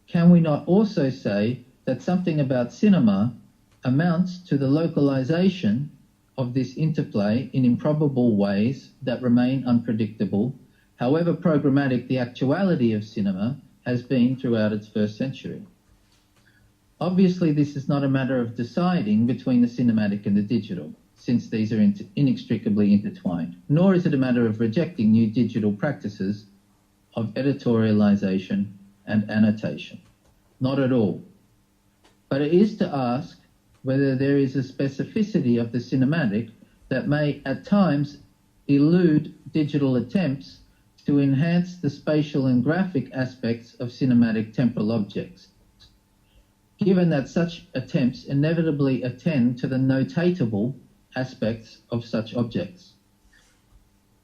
can we not also say that something about cinema amounts to the localization of this interplay in improbable ways that remain unpredictable, however programmatic the actuality of cinema has been throughout its first century? Obviously, this is not a matter of deciding between the cinematic and the digital, since these are inextricably intertwined. Nor is it a matter of rejecting new digital practices of editorialization and annotation. Not at all. But it is to ask whether there is a specificity of the cinematic that may at times elude digital attempts to enhance the spatial and graphic aspects of cinematic temporal objects, given that such attempts inevitably attend to the notatable aspects of such objects.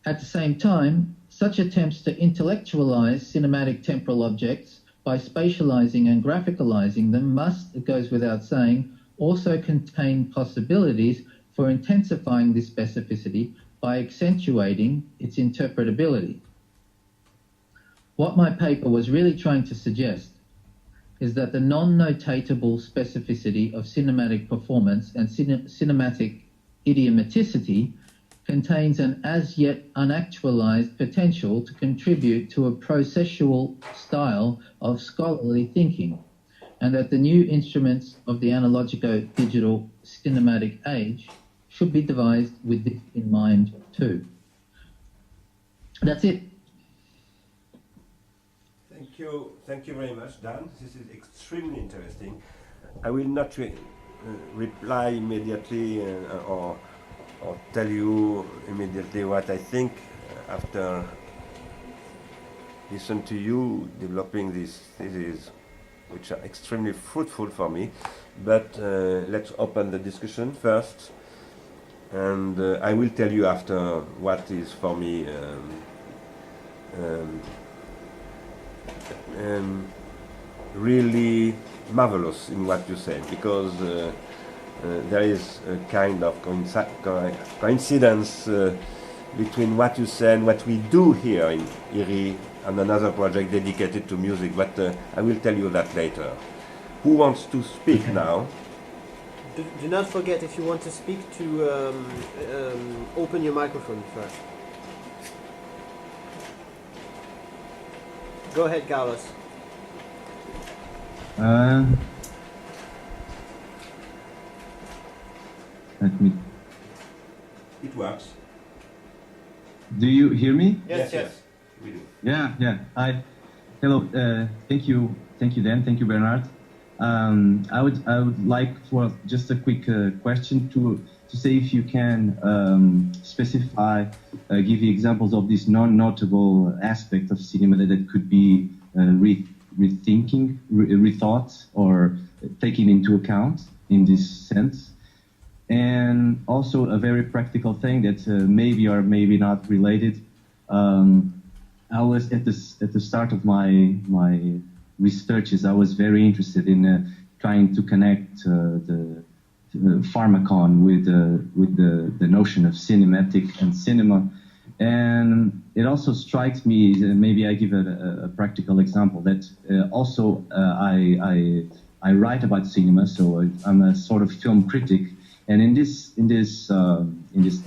At the same time, such attempts to intellectualize cinematic temporal objects by spatializing and graphicalizing them must, it goes without saying, also contain possibilities for intensifying this specificity by accentuating its interpretability. What my paper was really trying to suggest is that the non-notatable specificity of cinematic performance and cinematic idiomaticity contains an as yet unactualized potential to contribute to a processual style of scholarly thinking, and that the new instruments of the analogico-digital cinematic age should be devised with this in mind too. That's it. Thank you very much, Dan. This is extremely interesting. I will not reply immediately or tell you immediately what I think after listen to you developing these theses, which are extremely fruitful for me. But let's open the discussion first, and I will tell you after what is for me really marvelous in what you said, because there is a kind of coincidence between what you said and what we do here in IRI and another project dedicated to music, but I will tell you that later. Who wants to speak now? Do not forget, if you want to speak, to open your microphone first. Go ahead, Carlos. Let me. It works. Do you hear me? Yes. We do. Yeah. Hi. Hello. Thank you, Dan. Thank you, Bernard. I would like for just a quick question to say if you can specify, give you examples of this non-notable aspect of cinema that could be rethought, or taken into account in this sense. And also a very practical thing that maybe or maybe not related. I was at the start of my researches, I was very interested in trying to connect the pharmacon with the notion of cinematic and cinema. And it also strikes me, maybe I give a practical example, that also I write about cinema, so I'm a sort of film critic. And in this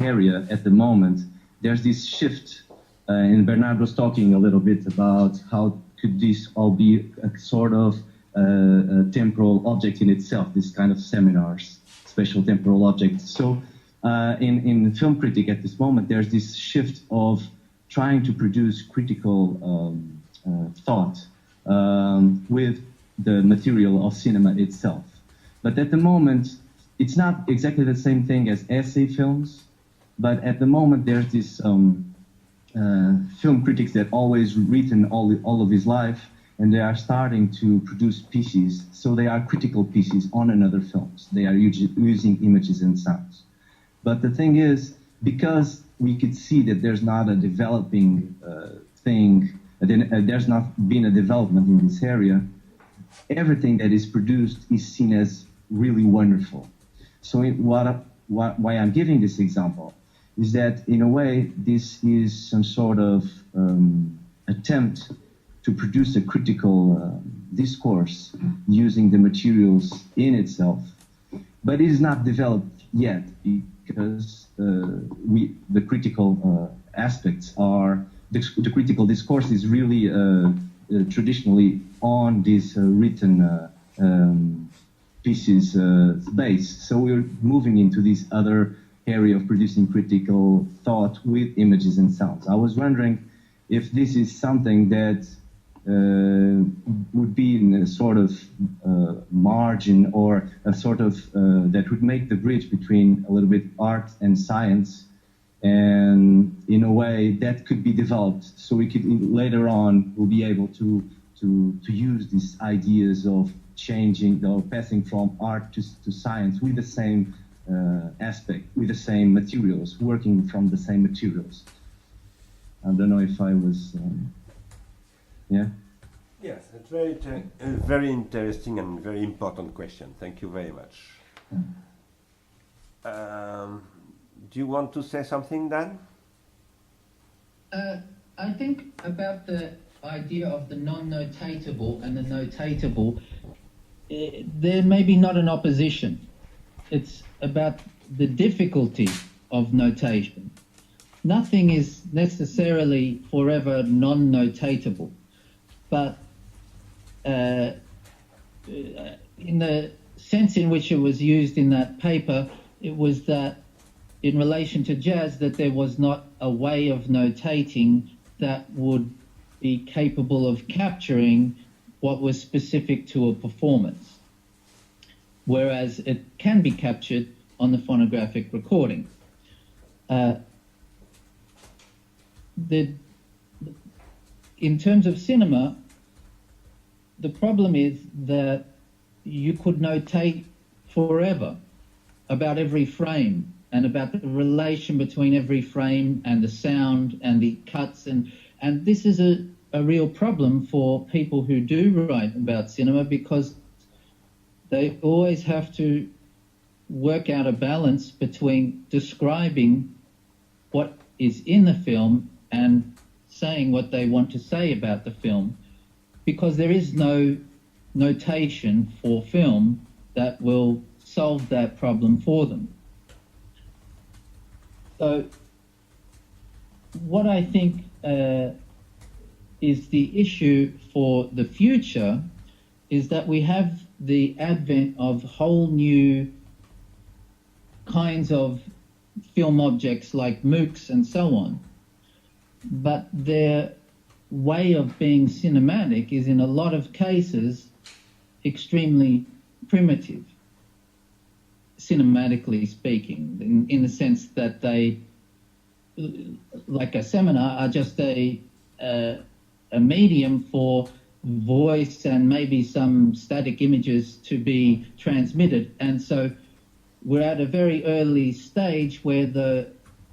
area at the moment, there's this shift, and Bernard was talking a little bit about how could this all be a sort of temporal object in itself, this kind of seminars, special temporal objects. So in film critic at this moment, there's this shift of trying to produce critical thought with the material of cinema itself. But at the moment, it's not exactly the same thing as essay films, but at the moment there's this film critics that always written all of his life, and they are starting to produce pieces. So they are critical pieces on another films. They are using images and sounds. But the thing is, because we could see that there's not a developing thing, there's not been a development in this area, everything that is produced is seen as really wonderful. So why I'm giving this example is that, in a way, this is some sort of attempt to produce a critical discourse using the materials in itself. But it is not developed yet, because the critical aspects are, the critical discourse is really traditionally on this written pieces base. So we're moving into this other area of producing critical thought with images and sounds. I was wondering if this is something that would be in a sort of margin, or a sort of that would make the bridge between a little bit art and science, and in a way that could be developed so we could later on we'll be able to use these ideas of changing or passing from art to science with the same aspect, with the same materials, working from the same materials. I don't know if I was yeah. Yes, it's a very interesting and very important question. Thank you very much. Do you want to say something, Dan? I think about the idea of the non-notatable and the notatable, there may be not an opposition. It's about the difficulty of notation. Nothing is necessarily forever non-notatable, but in the sense in which it was used in that paper, it was that in relation to jazz, that there was not a way of notating that would be capable of capturing what was specific to a performance, whereas it can be captured on the phonographic recording. In terms of cinema, the problem is that you could notate forever about every frame and about the relation between every frame and the sound and the cuts, and this is a real problem for people who do write about cinema, because they always have to work out a balance between describing what is in the film and saying what they want to say about the film, because there is no notation for film that will solve that problem for them. So what I think is the issue for the future is that we have the advent of whole new kinds of film objects like MOOCs and so on, but their way of being cinematic is in a lot of cases extremely primitive, cinematically speaking, in the sense that they, like a seminar, are just a medium for voice and maybe some static images to be transmitted. And so we're at a very early stage where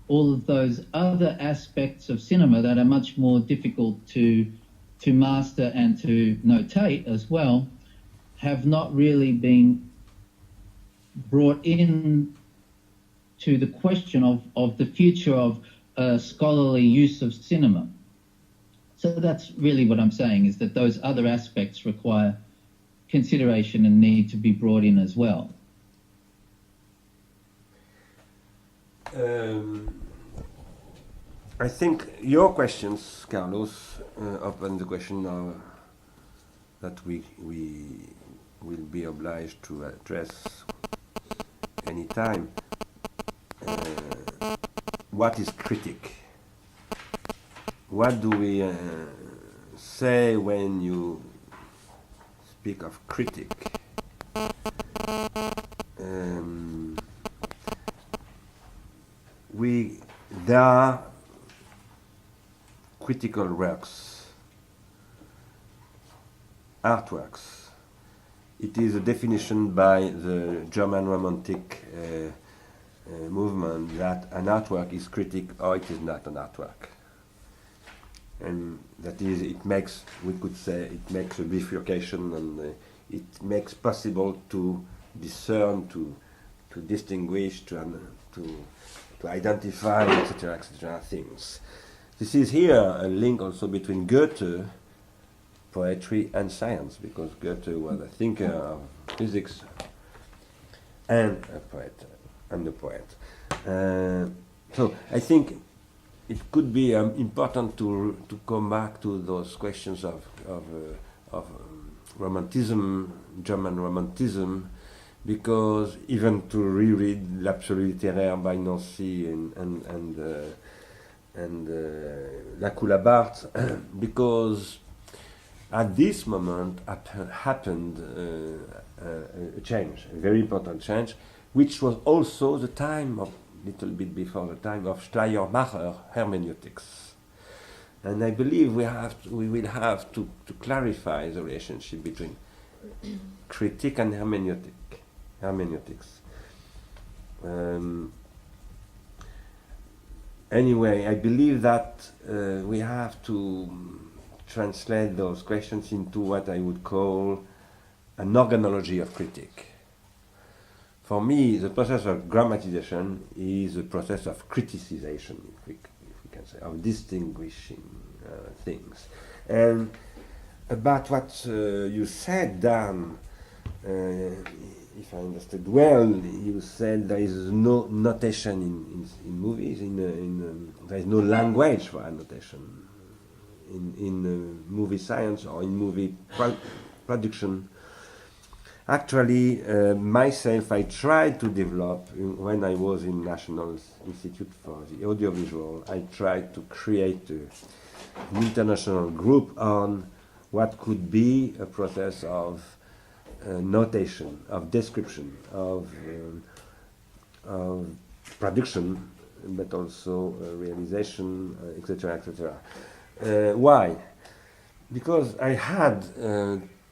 all of those other aspects of cinema that are much more difficult to master and to notate as well have not really been brought in to the question of the future of scholarly use of cinema. So that's really what I'm saying, is that those other aspects require consideration and need to be brought in as well. I think your questions, Carlos, open the question now that we will be obliged to address any time. What is critic? What do we say when you speak of critic? There are critical works, artworks. It is a definition by the German Romantic movement that an artwork is critic or it is not an artwork. And that is, it makes, we could say, it makes a bifurcation, and it makes possible to discern, to distinguish, to identify, etc., things. This is here a link also between Goethe, poetry, and science, because Goethe was a thinker of physics and a poet, and a poet. So I think it could be important to come back to those questions of romanticism, German romanticism, because even to reread L'Absolu littéraire by Nancy and La Coulabart, because at this moment happened a change, a very important change, which was also the time of, little bit before the time of Schleiermacher hermeneutics. And I believe we will have to clarify the relationship between critique and hermeneutics. Anyway, I believe that we have to translate those questions into what I would call an organology of critique. For me, the process of grammatization is a process of criticization, if we can say, of distinguishing things. And about what you said, Dan, if I understood well, you said there is no notation in movies, there is no language for annotation in movie science or in movie production. Actually, myself, I tried to develop, when I was in National Institute for the Audiovisual, I tried to create an international group on what could be a process of notation, of description, of production, but also realization, etc., etc. Why? Because I had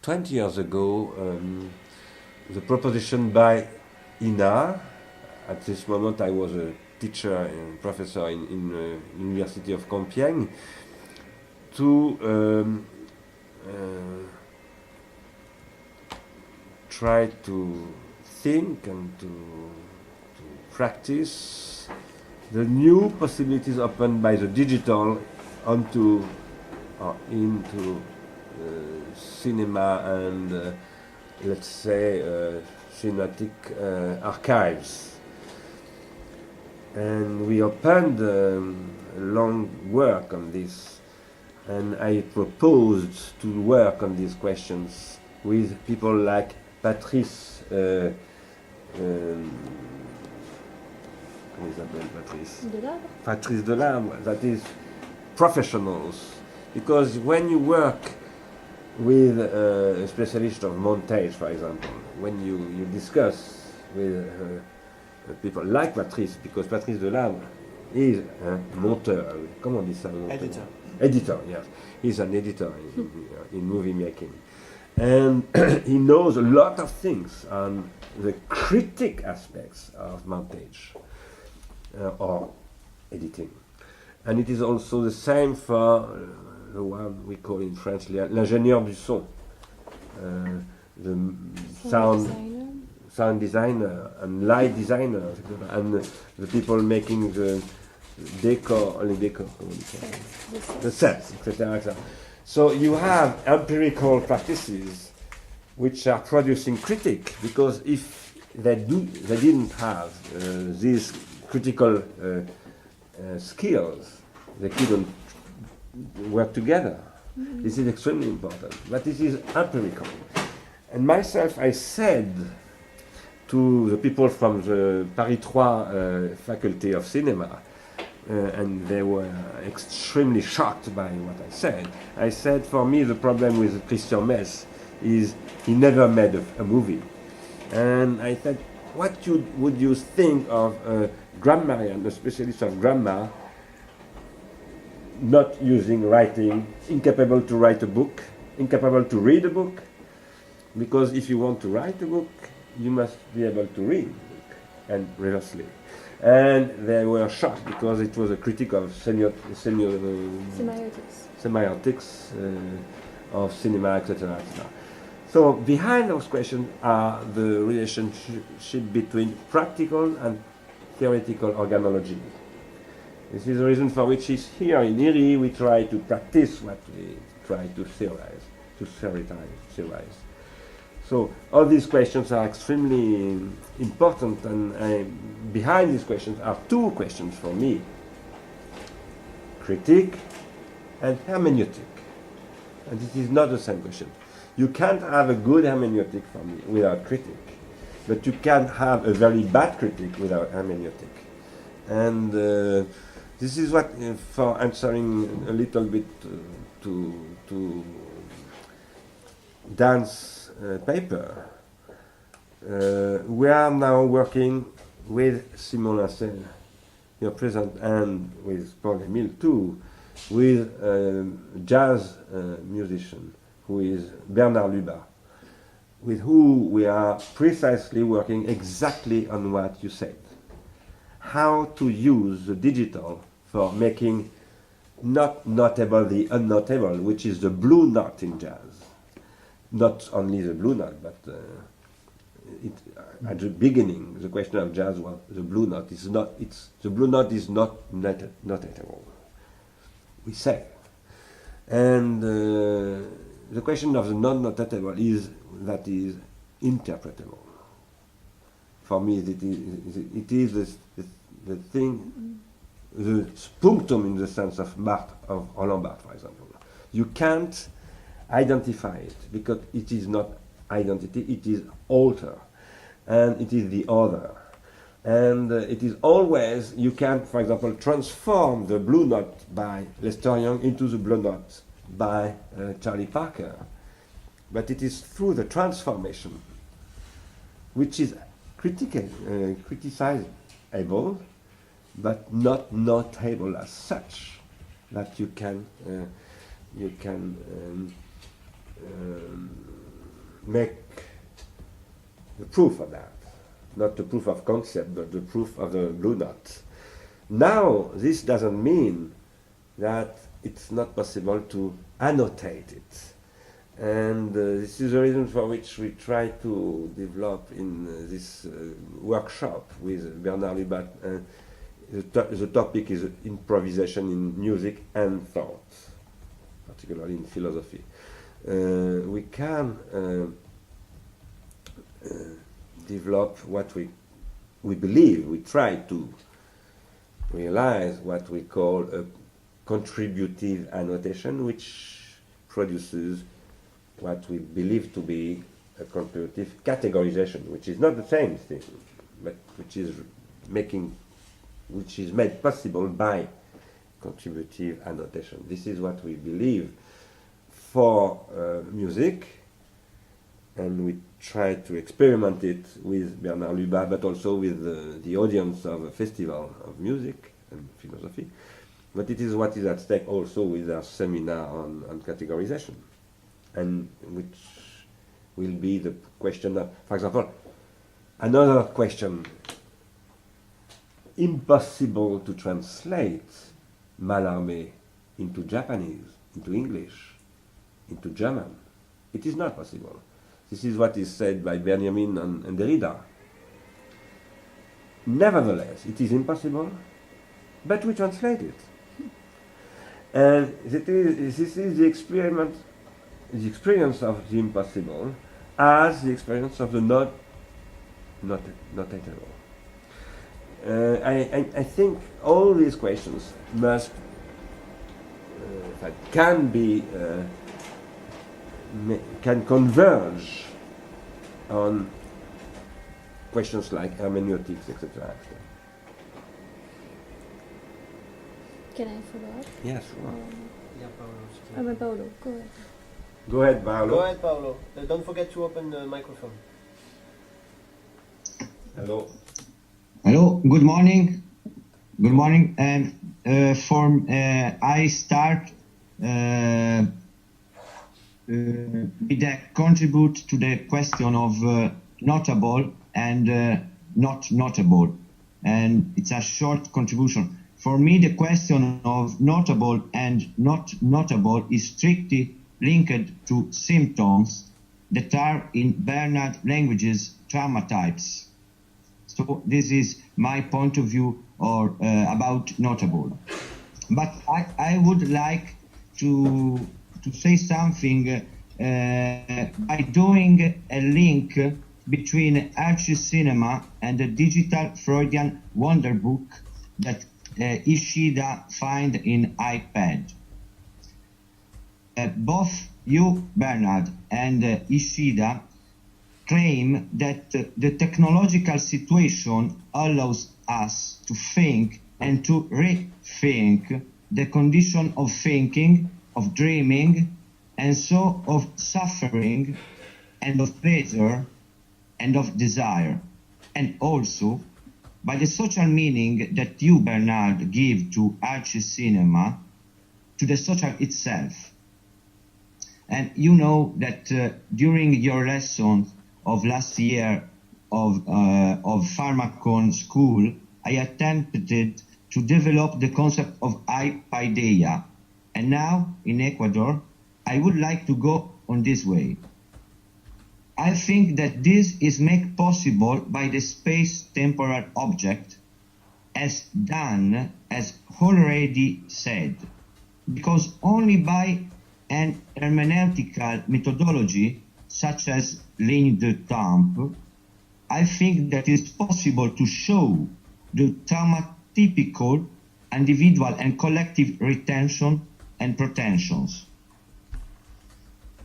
20 years ago the proposition by INA. At this moment, I was a teacher and professor in University of Compiègne, to try to think and to practice the new possibilities opened by the digital onto or into cinema and let's say cinematic archives. And we opened a long work on this, and I proposed to work on these questions with people like Patrice, comment il s'appelle Patrice? Patrice Delabre, that is professionals. Because when you work with a specialist of montage, for example, when you discuss with people like Patrice, because Patrice Delabre is a monteur, comment on dit ça? Editor. Editor, yes. He's an editor in movie making. And he knows a lot of things on the critic aspects of montage or editing. And it is also the same for the one we call in French l'ingénieur du son, the sound designer and light designer, and the people making the the sets, etc. So you have empirical practices which are producing critique, because if they didn't have these critical skills, they couldn't work together. Mm-hmm. This is extremely important, but this is empirical. And myself, I said to the people from the Paris 3 Faculty of Cinema, and they were extremely shocked by what I said. I said, for me, the problem with Christian Metz is he never made a movie. And I said, what would you think of a grammarian, a specialist of grammar, not using writing, incapable to write a book, incapable to read a book? Because if you want to write a book, you must be able to read a book, and reversely. And they were shocked because it was a critique of semiotics of cinema, etc., etc. So behind those questions are the relationship between practical and theoretical organology. This is the reason for which is here in IRI we try to practice what we try to theorize, to theorize. So all these questions are extremely important, and behind these questions are two questions for me: critique and hermeneutic. And it is not the same question. You can't have a good hermeneutic for me without critique. but you can have a very bad critic without hermeneutic. And this is what, for answering a little bit to Dan's paper, we are now working with Simon Lassel, here present, and with Paul Emile too, with a jazz musician who is Bernard Lubat, with who we are precisely working exactly on what you said. How to use the digital for making not notable the unnotable, which is the blue note in jazz. Not only the blue note, but at the beginning, the question of jazz was the blue note is not. The blue note is not notable. We say, and the question of the non-notable is that is interpretable. For me, it is the thing, the punctum in the sense of Roland Barthes, for example. You can't identify it because it is not identity, it is alter, and it is the other. And it is always, you can, for example, transform the blue note by Lester Young into the blue note by Charlie Parker. But it is through the transformation, which is criticizable, but not notable as such, that you can make the proof of that. Not the proof of concept, but the proof of the blue note. Now, this doesn't mean that it's not possible to annotate it. And this is the reason for which we try to develop in this workshop with Bernard Lubat. The topic is improvisation in music and thought, particularly in philosophy. We can develop what we believe, we try to realize what we call a contributive annotation, which produces what we believe to be a contributive categorization, which is not the same thing, but which is made possible by contributive annotation. This is what we believe for music, and we try to experiment it with Bernard Lubat, but also with the audience of a festival of music and philosophy. But it is what is at stake also with our seminar on categorization, and which will be the question of, for example, another question, impossible to translate Mallarmé into Japanese, into English, into German. It is not possible. This is what is said by Benjamin and Derrida. Nevertheless, it is impossible, but we translate it. And this is the experience of the impossible as the experience of the not notable. I think all these questions must can converge on questions like hermeneutics, etc. Can I follow up? Yes, sure. Yeah, Paolo. Paolo, go ahead. Go ahead, Paolo. Go ahead, Paolo. Don't forget to open the microphone. Hello. Hello. Good morning. Good morning. And I start with a contribute to the question of notable and not notable, and it's a short contribution. For me, the question of notable and not notable is strictly linked to symptoms that are in Bernard languages trauma types. So this is my point of view or about notable. But I would like to say something by doing a link between archi cinema and the digital Freudian wonder book that Ishida find in iPad. Both you, Bernard, and Ishida claim that the technological situation allows us to think and to rethink the condition of thinking, of dreaming, and so of suffering, and of pleasure, and of desire, and also by the social meaning that you, Bernard, give to archi cinema, to the social itself. And you know that during your lesson of last year of Pharmacon school, I attempted to develop the concept of paideia. And now, in Ecuador, I would like to go on this way. I think that this is made possible by the space-temporal object, as Dan has already said, because only by an hermeneutical methodology, such as ligne de temps, I think that it's possible to show the thaumatypical individual and collective retention and pretensions.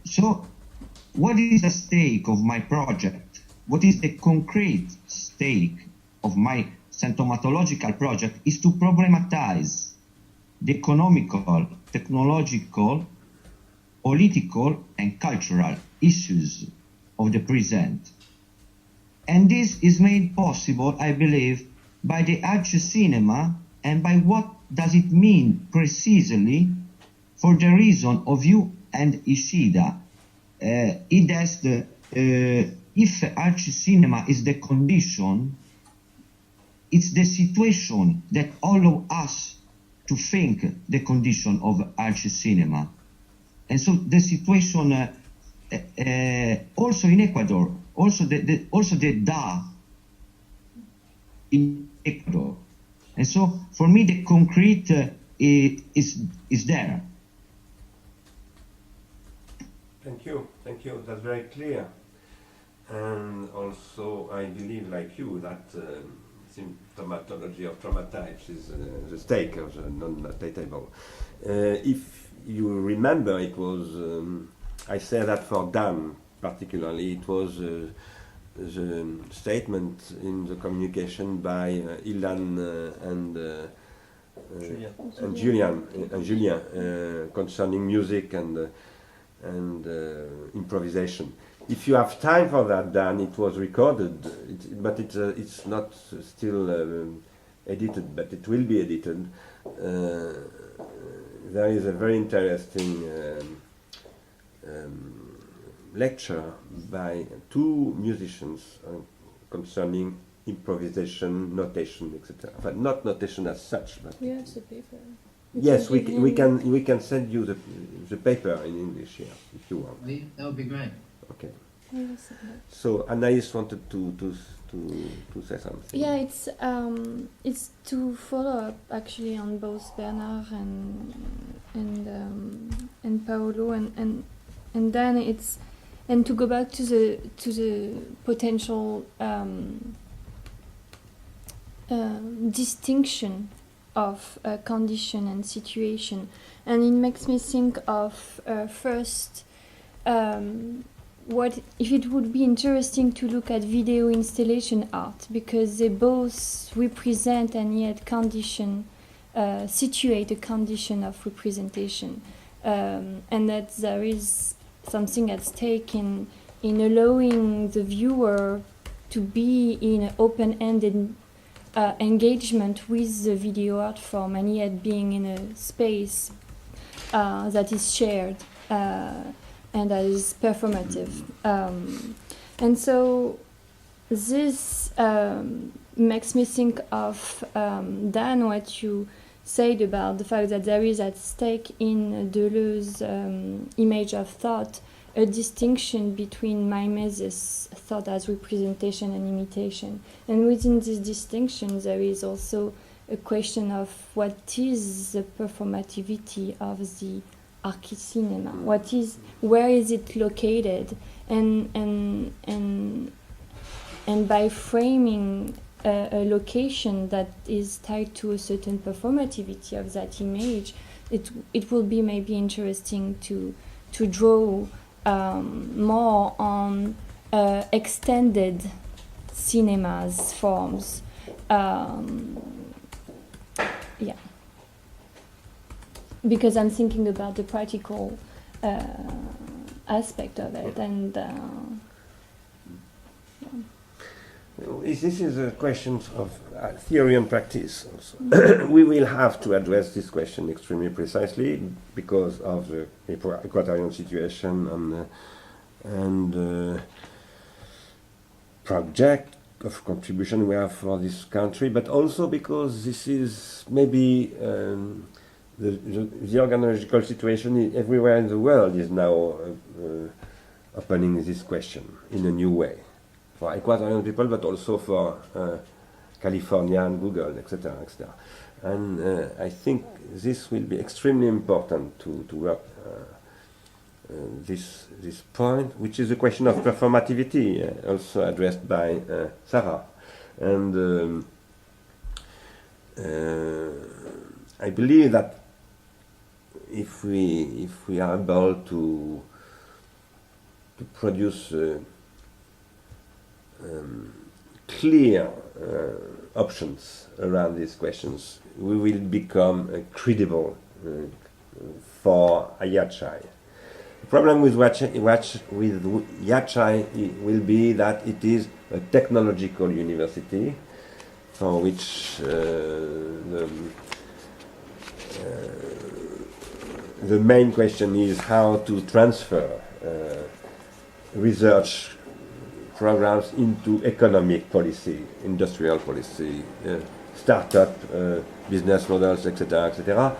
So, what is the stake of my project? What is the concrete stake of my symptomatological project is to problematize the economical, technological, political, and cultural issues of the present. And this is made possible, I believe, by the archi cinema and by what does it mean precisely for the reason of you and Ishida. It has the, if archi cinema is the condition, it's the situation that allow us to think the condition of archi cinema. And so the situation also in Ecuador, also the DA in Ecuador. And so for me the concrete is there. Thank you, that's very clear. And also I believe like you that symptomatology of trauma types is the stake of the non-notatable. If you remember, it was, I say that for Dan particularly, it was the statement in the communication by Ilan and Julien concerning music and improvisation. If you have time for that, Dan, it was recorded, but it's not still edited, but it will be edited. There is a very interesting lecture by two musicians concerning improvisation, notation, etc. But not notation as such. But We have the paper. yes, we can send you the paper in English here if you want. That would be great. Okay. Yes. So Anaïs wanted to say something. Yeah, it's to follow up actually on both Bernard and Paolo and then it's and to go back to the potential distinction of condition and situation, and it makes me think of first. What if it would be interesting to look at video installation art, because they both represent and yet condition, situate a condition of representation, and that there is something at stake in allowing the viewer to be in an open-ended engagement with the video art form and yet being in a space that is shared. And that is performative. And so this makes me think of, Dan, what you said about the fact that there is at stake in Deleuze's image of thought a distinction between mimesis, thought as representation and imitation. And within this distinction, there is also a question of what is the performativity of the archi cinema. Where is it located? And by framing a location that is tied to a certain performativity of that image, it will be maybe interesting to draw more on extended cinemas forms. Yeah, because I'm thinking about the practical aspect of it, and This is a question of theory and practice also. We will have to address this question extremely precisely because of the equatorial situation and project of contribution we have for this country, but also because this is maybe the organological situation everywhere in the world is now opening this question in a new way for Ecuadorian people, but also for California and Google, etc., etc. And I think this will be extremely important to work this point, which is a question of performativity, also addressed by Sarah. And I believe that if we are able to produce clear options around these questions, we will become credible for Ayachai. The problem with Yachai will be that it is a technological university for which the main question is how to transfer research programs into economic policy, industrial policy, startup business models, etc., etc.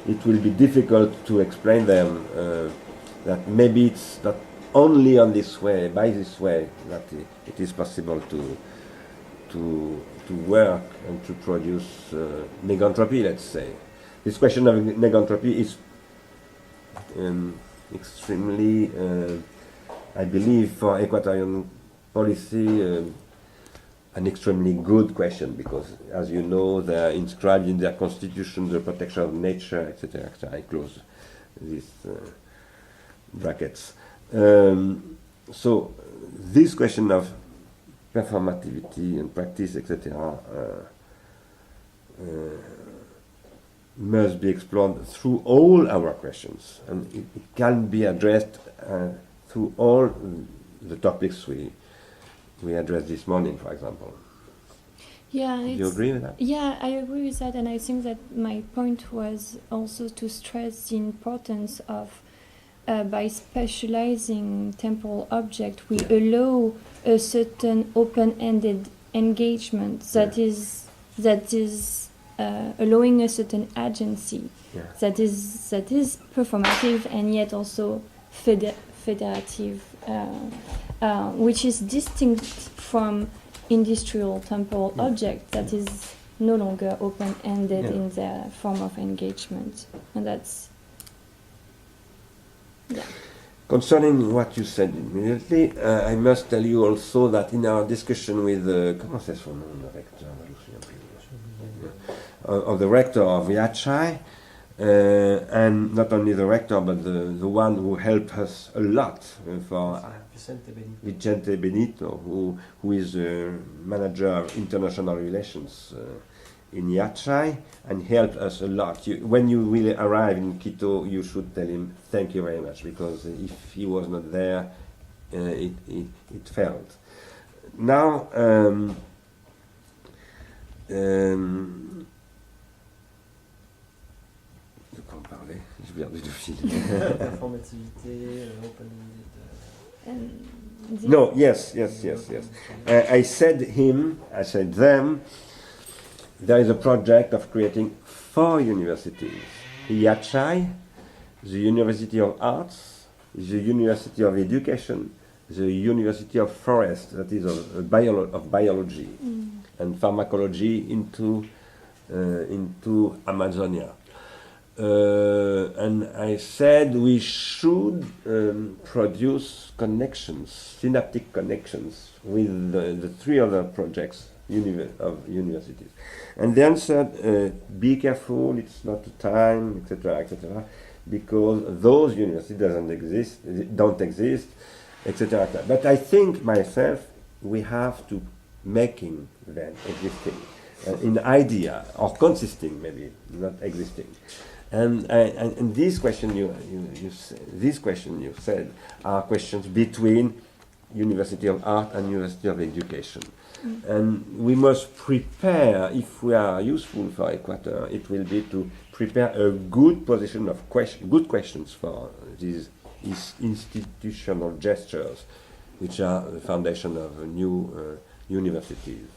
It will be difficult to explain them that maybe it's not only on this way, by this way, that it is possible to work and to produce negantropy, let's say. This question of negantropy is extremely, I believe, for Equatorian policy, an extremely good question, because, as you know, they are inscribed in their constitution the protection of nature, etc., etc. I close these brackets. So this question of performativity and practice, etc., must be explored through all our questions, and it can be addressed through all the topics we addressed this morning, for example. yeah, Do you agree with that? Yeah, I agree with that, and I think that my point was also to stress the importance of, by specializing temporal object, we allow a certain open-ended engagement that is allowing a certain agency that is performative and yet also federative, which is distinct from industrial temporal object that is no longer open-ended in their form of engagement, and that's Concerning what you said immediately, I must tell you also that in our discussion with comment c'est son nom, le recteur, je me souviens plus. Of the rector of Yachai, and not only the rector, but the one who helped us a lot for Vicente Benito, who is manager of international relations in Yachai, and helped us a lot. When you will arrive in Quito, you should tell him thank you very much, because if he was not there, it failed. Now, de quoi on parlait? J'ai perdu le fil. Performativité, open-ended. No, yes. I said them, there is a project of creating 4 universities. Yachai, the University of Arts, the University of Education, the University of Forest, that is of biology and pharmacology into Amazonia. And I said we should produce connections, synaptic connections with the 3 other projects of universities. And they answered, be careful, it's not the time, etc., etc., because those universities don't exist, etc. But I think myself we have to making them existing in idea or consisting, maybe not existing. And these question this question you said are questions between University of Art and University of Education. And we must prepare, if we are useful for Equator, it will be to prepare a good position of good questions for these institutional gestures, which are the foundation of new universities.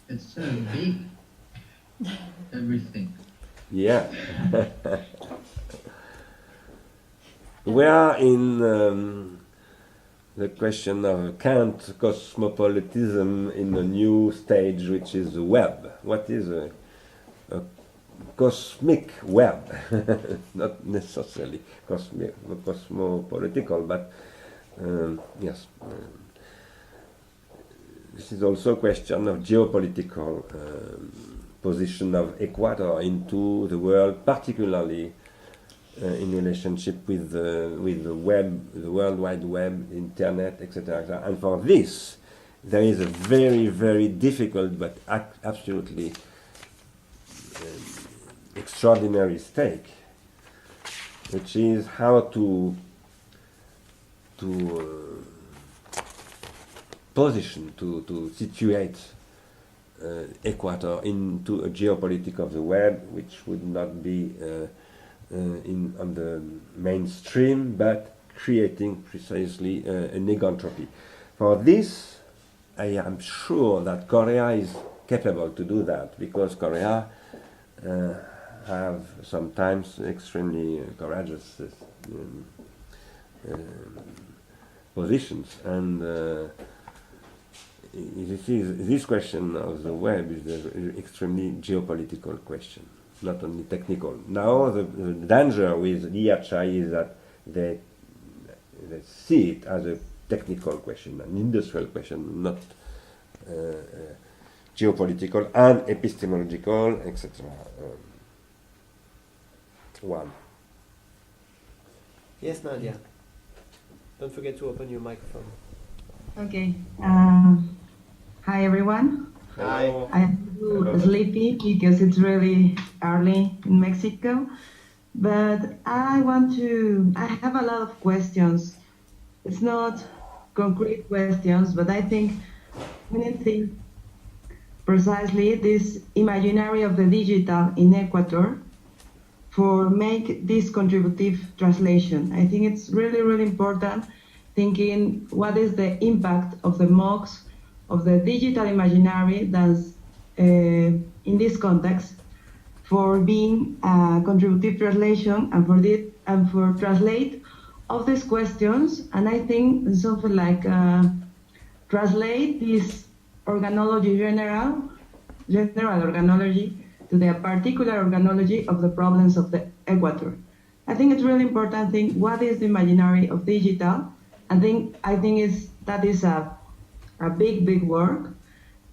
It's so big. Everything. Yeah. We are in the question of Kant cosmopolitism in a new stage, which is the web. What is a cosmic web? Not necessarily cosmopolitical, but yes. This is also a question of geopolitical position of Ecuador into the world, particularly in relationship with the web, the World Wide Web, Internet, etc. And for this, there is a very, very difficult but absolutely extraordinary stake, which is how to position, to situate Ecuador into a geopolitics of the web, which would not be on the mainstream, but creating precisely a negantropy. For this, I am sure that Korea is capable to do that, because Korea have sometimes extremely courageous positions, and this question of the web is an extremely geopolitical question, not only technical. Now the danger with the archi is that they see it as a technical question, an industrial question, not geopolitical and epistemological, etc. One. Yes, Nadia. Don't forget to open your microphone. Okay. Hi, everyone. Hi. I'm a little sleepy because it's really early in Mexico, but I have a lot of questions. It's not concrete questions, but I think we need to think precisely this imaginary of the digital in Ecuador for make this contributive translation. I think it's really, really important thinking what is the impact of the MOOCs, of the digital imaginary that's in this context for being a contributive translation and for translate of these questions. And I think something like translate this organology general organology to the particular organology of the problems of the Equator. I think it's really important to think what is the imaginary of digital. I think that is a big work,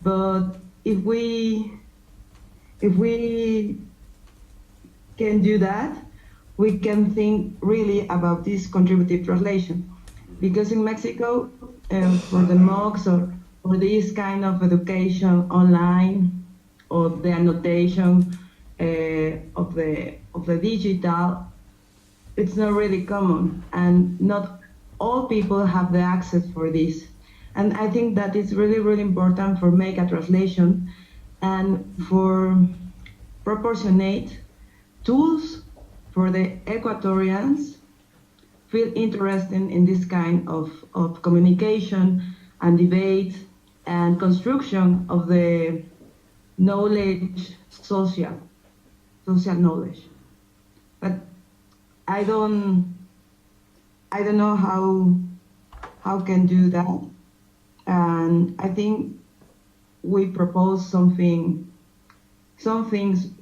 but if we can do that, we can think really about this contributive translation, because in Mexico, for the MOOCs or for this kind of education online, or the annotation of the digital, it's not really common, and not all people have the access for this. And I think that it's really, really important for make a translation and for proportionate tools for the Ecuadorians feel interested in this kind of communication and debate and construction of the knowledge, social knowledge. But I don't know how can do that. And I think we propose some things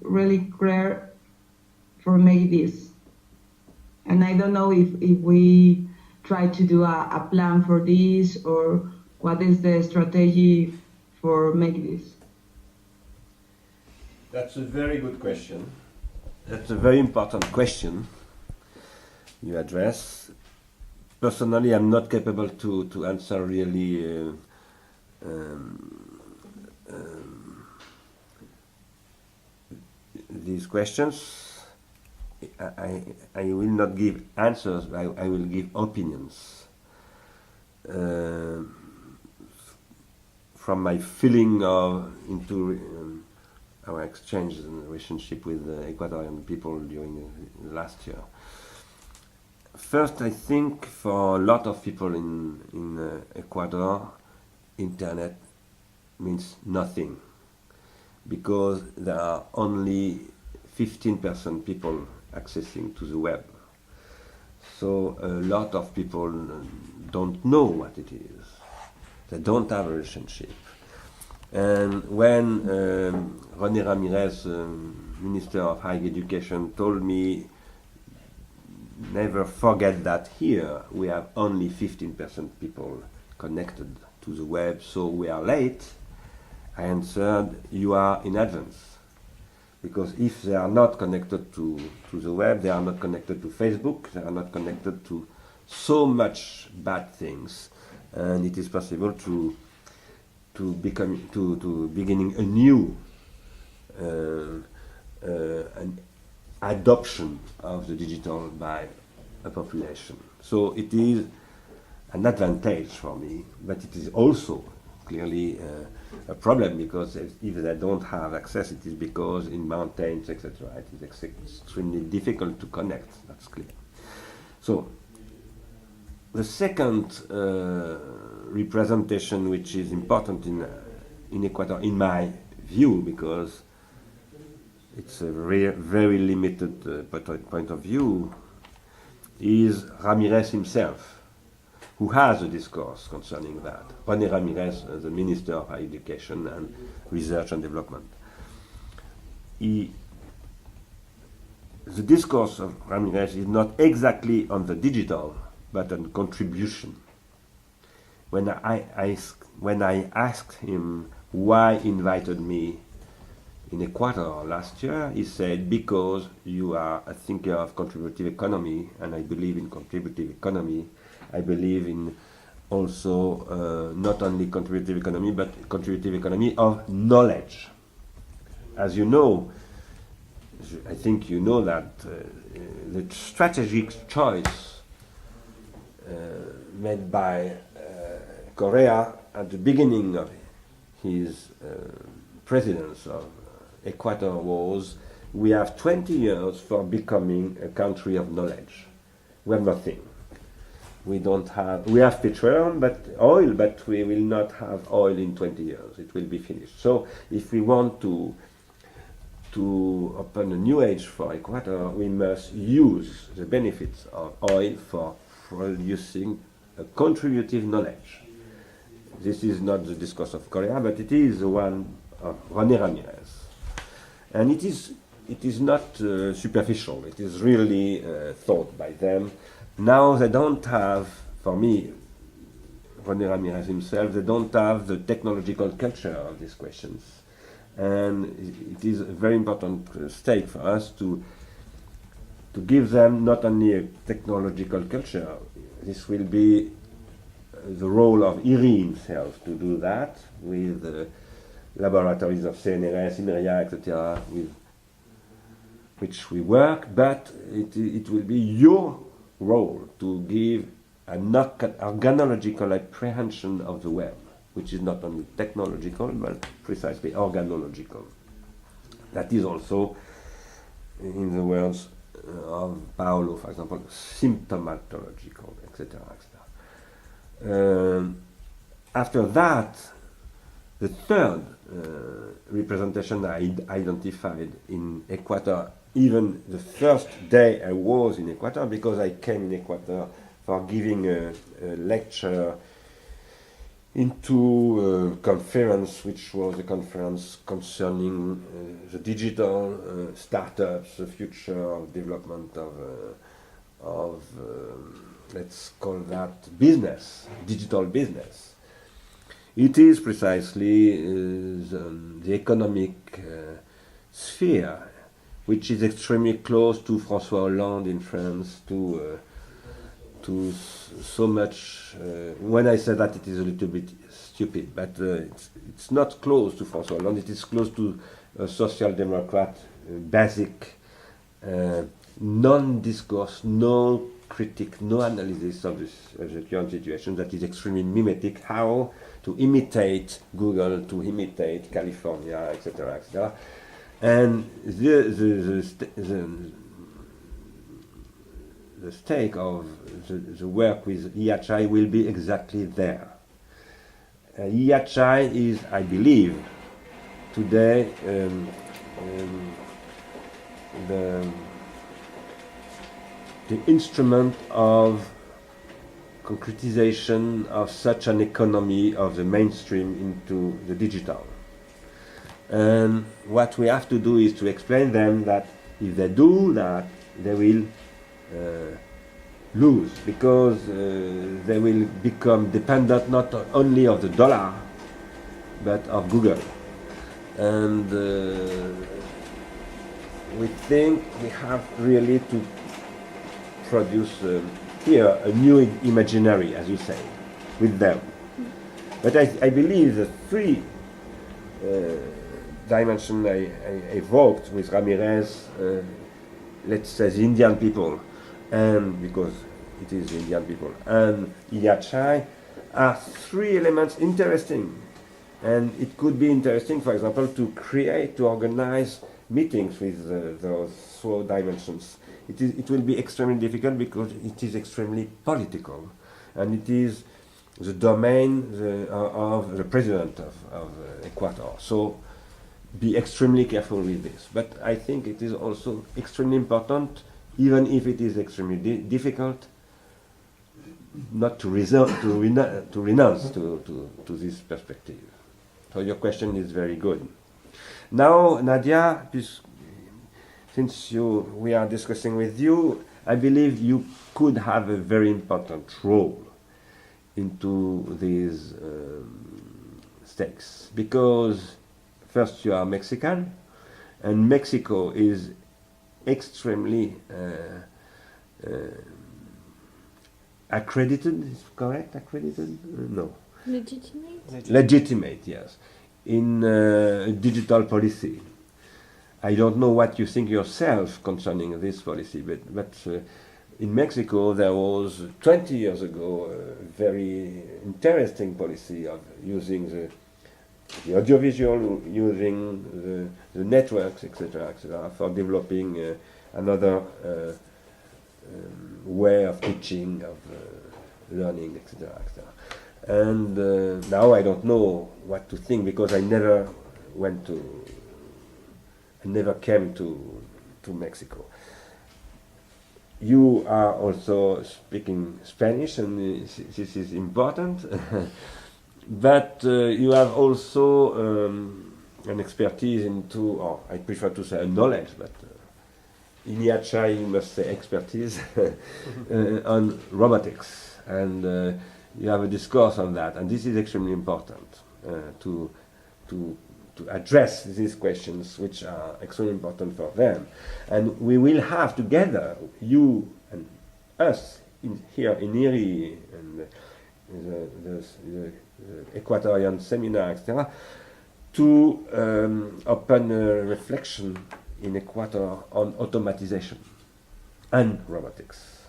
really clear for make this. And I don't know if we try to do a plan for this, or what is the strategy for make this. That's a very good question. That's a very important question you address. Personally, I'm not capable to answer really these questions. I will not give answers, I will give opinions. From my feeling into our exchange and relationship with Ecuadorian people during last year. First, I think for a lot of people in Ecuador, internet means nothing, because there are only 15% people accessing to the web. So a lot of people don't know what it is. They don't have a relationship. And when René Ramirez, Minister of Higher Education, told me, never forget that here we have only 15% people connected to the web, so we are late, I answered, you are in advance. Because if they are not connected to the web, they are not connected to Facebook, they are not connected to so much bad things, and it is possible to beginning a new an adoption of the digital by a population. So it is an advantage for me, but it is also clearly a problem, because if they don't have access, it is because in mountains, etc., it is extremely difficult to connect, that's clear. So the second representation which is important in Ecuador, in my view, because it's a very limited point of view, is Ramirez himself, who has a discourse concerning that. René Ramirez, the Minister of Education and Research and Development. The discourse of Ramirez is not exactly on the digital, but on contribution. When I asked him why he invited me in Ecuador last year, he said, because you are a thinker of contributive economy, and I believe in contributive economy. I believe in also not only contributive economy, but contributive economy of knowledge. As you know, I think you know that the strategic choice made by Korea at the beginning of his presidence of Ecuador was, we have 20 years for becoming a country of knowledge. We have nothing. We have petroleum, but oil, but we will not have oil in 20 years. It will be finished. So if we want to open a new age for Ecuador, we must use the benefits of oil for producing a contributive knowledge. This is not the discourse of Korea, but it is the one of René Ramirez. And it is not superficial. It is really thought by them. Now they don't have, for me, René Ramirez himself, they don't have the technological culture of these questions. And it is a very important stake for us to give them not only a technological culture, this will be the role of IRI himself to do that, with the laboratories of CNRS, IMERIA, etc., with which we work, but it will be your role to give an organological apprehension of the web, which is not only technological, but precisely organological. That is also, in the words of Paolo, for example, symptomatological, etc., etc. After that, the third representation I identified in Ecuador, even the first day I was in Ecuador, because I came in Ecuador for giving a lecture into a conference, which was a conference concerning the digital startups, the future of development of let's call that business, digital business. It is precisely the economic sphere which is extremely close to François Hollande in France, so much. When I say that, it is a little bit stupid, but it's not close to François Hollande. It is close to a social democrat, basic, non-discourse, no critique, no analysis of the current situation. That is extremely mimetic. How to imitate Google, to imitate California, etc., etc. And the stake of the work with EHI will be exactly there. EHI is, I believe, today the instrument of concretization of such an economy of the mainstream into the digital. And what we have to do is to explain them that if they do that, they will lose, because they will become dependent not only of the dollar, but of Google. And we think we have really to produce here a new imaginary, as you say, with them. But I believe the three dimension I evoked with Ramirez, let's say the Indian people, and because it is the Indian people, and EHI, are three elements interesting. And it could be interesting, for example, to organize meetings with those four dimensions. It will be extremely difficult because it is extremely political, and it is the domain of the president of Ecuador. So be extremely careful with this. But I think it is also extremely important, even if it is extremely difficult, not to renounce to this perspective. So your question is very good. Now, Nadia, since we are discussing with you, I believe you could have a very important role into these stakes, because first you are Mexican, and Mexico is extremely accredited. Is correct? Accredited? No. Legitimate, yes. In digital policy. I don't know what you think yourself concerning this policy, but in Mexico there was 20 years ago a very interesting policy of using the audiovisual, using the networks, etc., for developing another way of teaching, of learning, etc., etc. And now I don't know what to think, because I never came to Mexico. You are also speaking Spanish, and this is important. But you have also an expertise into, or I prefer to say a knowledge, but in EHI you must say expertise on robotics, and you have a discourse on that, and this is extremely important to address these questions, which are extremely important for them. And we will have together, you and us, here in IRI, and the Ecuadorian seminar, etc., to open a reflection in Ecuador on automatization and robotics.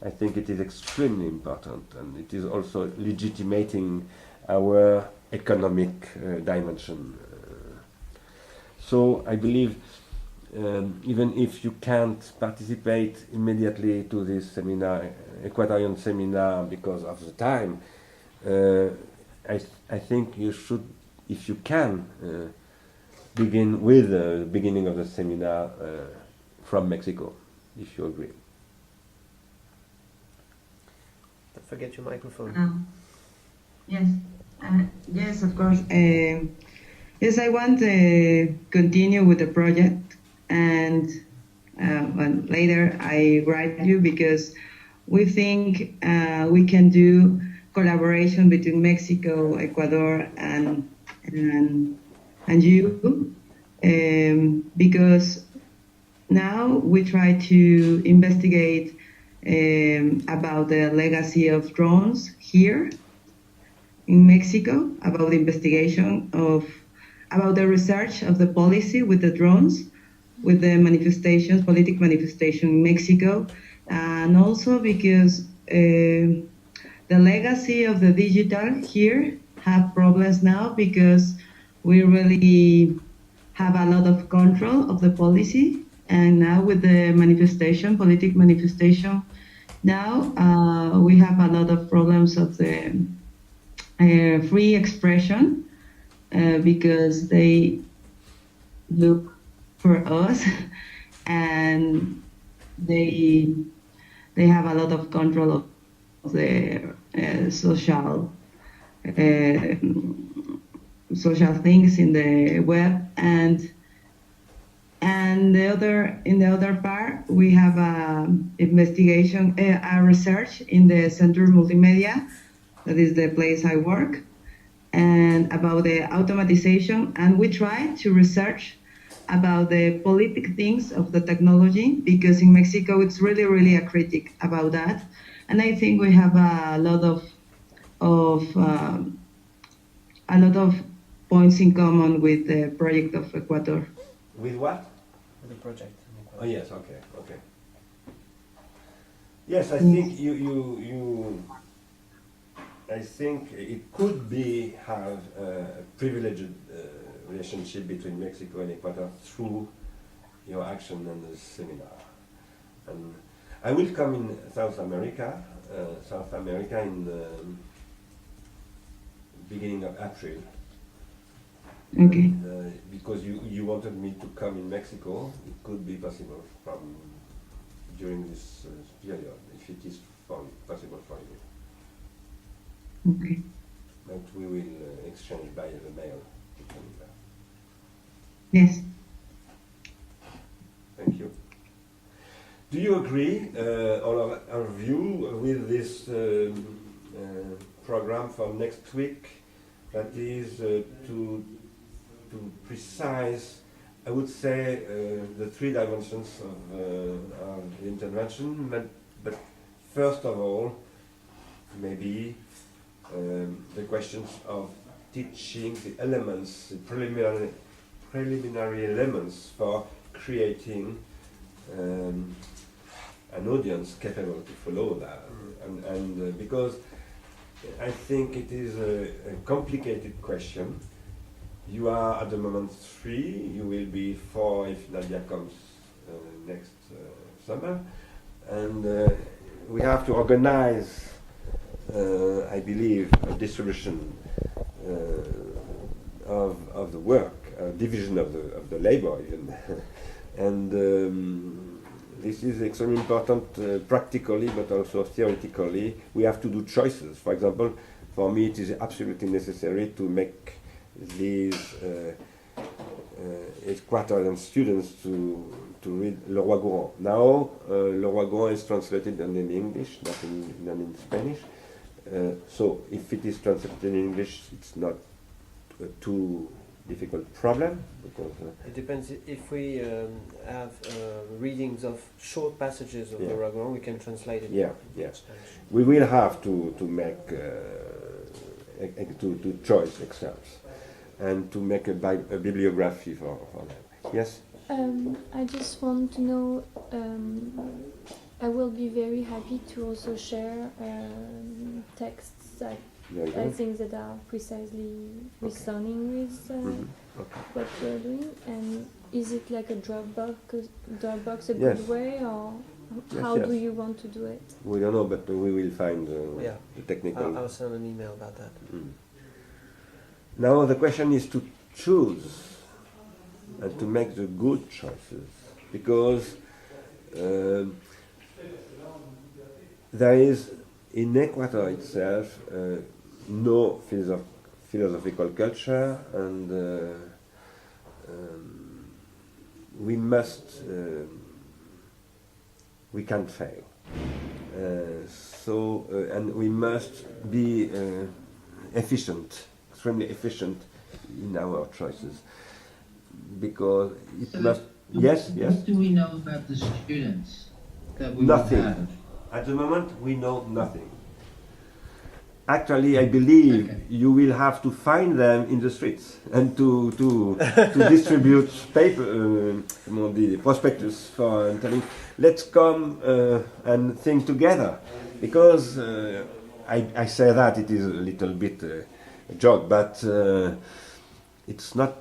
I think it is extremely important, and it is also legitimating our economic dimension. So I believe even if you can't participate immediately to this seminar, Ecuadorian seminar, because of the time, I think you should, if you can, begin with the beginning of the seminar from Mexico, if you agree. Don't forget your microphone. Yes, yes, of course. Yes, I want to continue with the project, and later I write you, because we think we can do collaboration between Mexico, Ecuador, and you, because now we try to investigate about the legacy of drones here in Mexico, about the investigation about the research of the policy with the drones, with the manifestations, political manifestation in Mexico, and also because the legacy of the digital here have problems now because we really have a lot of control of the policy, and now with the manifestation, political manifestation, now we have a lot of problems of the free expression because they look for us and they have a lot of control of the social things in the web, and in the other part we have a investigation, a research in the Center Multimedia, that is the place I work, and about the automatization, and we try to research about the politic things of the technology, because in Mexico it's really a critic about that, and I think we have a lot of points in common with the project of Ecuador. With what? With the project. Oh yes, okay. Yes, I think you I think it could have a privileged relationship between Mexico and Ecuador through your action and the seminar. And I will come in South America in the beginning of April. Okay. And, because you wanted me to come in Mexico, it could be possible during this period, if it is possible for you. Okay. But we will exchange by the mail. Yes. Thank you. Do you agree, all of you, with this program for next week? That is to precise, I would say, the three dimensions of the intervention. But first of all, maybe the questions of teaching the elements, the preliminary elements for creating an audience capable to follow that. And because I think it is a complicated question. You are at the moment 3, you will be 4 if Nadia comes next summer. And we have to organize, I believe, a distribution of the work, a division of the labor even. And this is extremely important practically, but also theoretically. We have to do choices. For example, for me it is absolutely necessary to make these Ecuadorian students to read Le Roi Gourand. Now Le Roi Gourand is translated in English, not in Spanish. So if it is translated in English, it's not a too difficult problem, because it depends. If we have readings of short passages of the Roi Gourand, we can translate it. Yeah. We will have to make to choice exams and to make a bibliography for them. Yes. I just want to know. I will be very happy to also share texts that I think that are precisely resonating with what you're doing. And is it like a Dropbox a good way, or how do you want to do it? We don't know, but we will find the technical. I'll send an email about that. Now the question is to choose and to make the good choices, because there is in Ecuador itself no philosophical culture, and we can't fail. And we must be extremely efficient in our choices, because it Yes, yes. What do we know about the students that we Nothing. will have? At the moment, we know nothing. Actually, I believe you will have to find them in the streets and to distribute paper, the prospectus for and telling, let's come and think together. Because I say that it is a little bit a joke, but it's not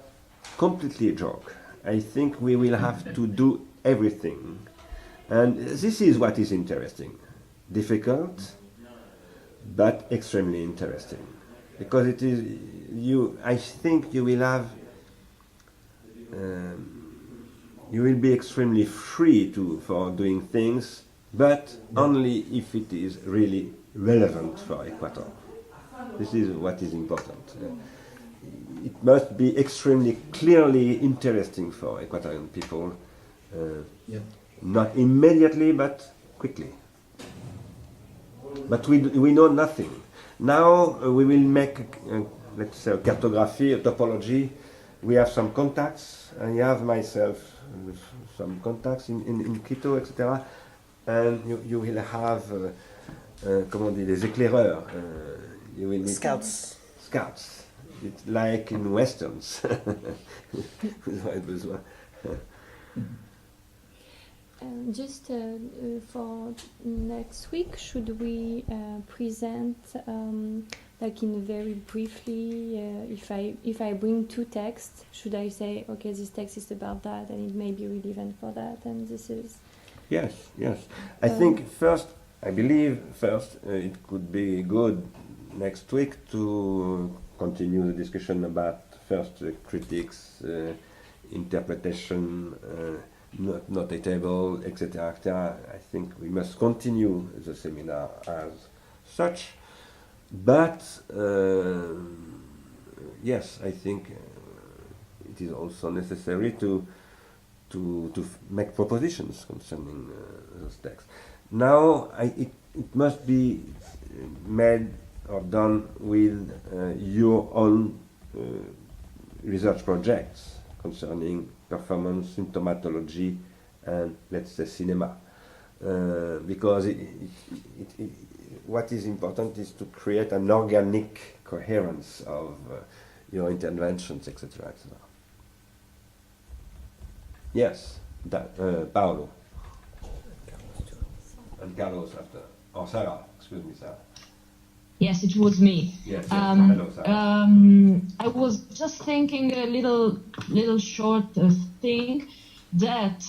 completely a joke. I think we will have to do everything. And this is what is interesting. Difficult, but extremely interesting, because it is you. I think you will have, you will be extremely free for doing things, but only if it is really relevant for Ecuador. This is what is important. It must be extremely clearly interesting for Ecuadorian people, not immediately, but quickly. But we know nothing. Now we will make, let's say, a cartography, a topology. We have some contacts. I have myself some contacts in Quito, etc. And you will have, comment on dit, des éclaireurs. You will need Scouts. Scouts. It's like in westerns. Vous aurez besoin. Just for next week, should we present, like in very briefly, if I bring two texts, should I say, okay, this text is about that and it may be relevant for that, and this is... Yes, yes. I think first, I believe first, it could be good next week to continue the discussion about first critics, interpretation, notable, etc., etc. I think we must continue the seminar as such, but yes, I think it is also necessary to make propositions concerning those texts. Now, it must be made or done with your own research projects concerning performance, symptomatology, and let's say cinema. Because what is important is to create an organic coherence of your interventions, etc., etc. Yes, Paolo. And Carlos after. Or Sarah, excuse me, Sarah. Yes, it was me. Yes, hello, Sarah. I was just thinking a little short thing that,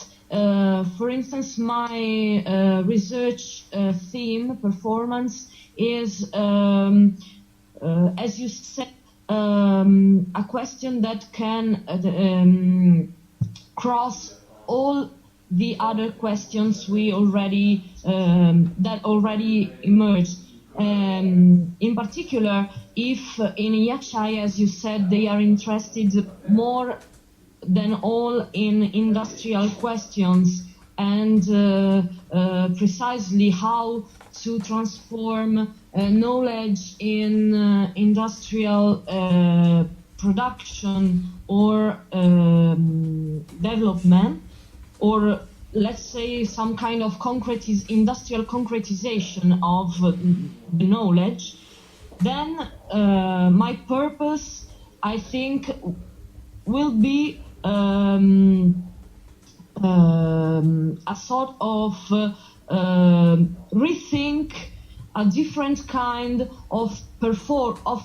for instance, my research theme, performance, is, as you said, a question that can cross all the other questions we already that already emerged. In particular, if in IHI, as you said, they are interested more than all in industrial questions and precisely how to transform knowledge in industrial production or development, or let's say some kind of industrial concretization of the knowledge, then my purpose, I think, will be a sort of rethink a different kind of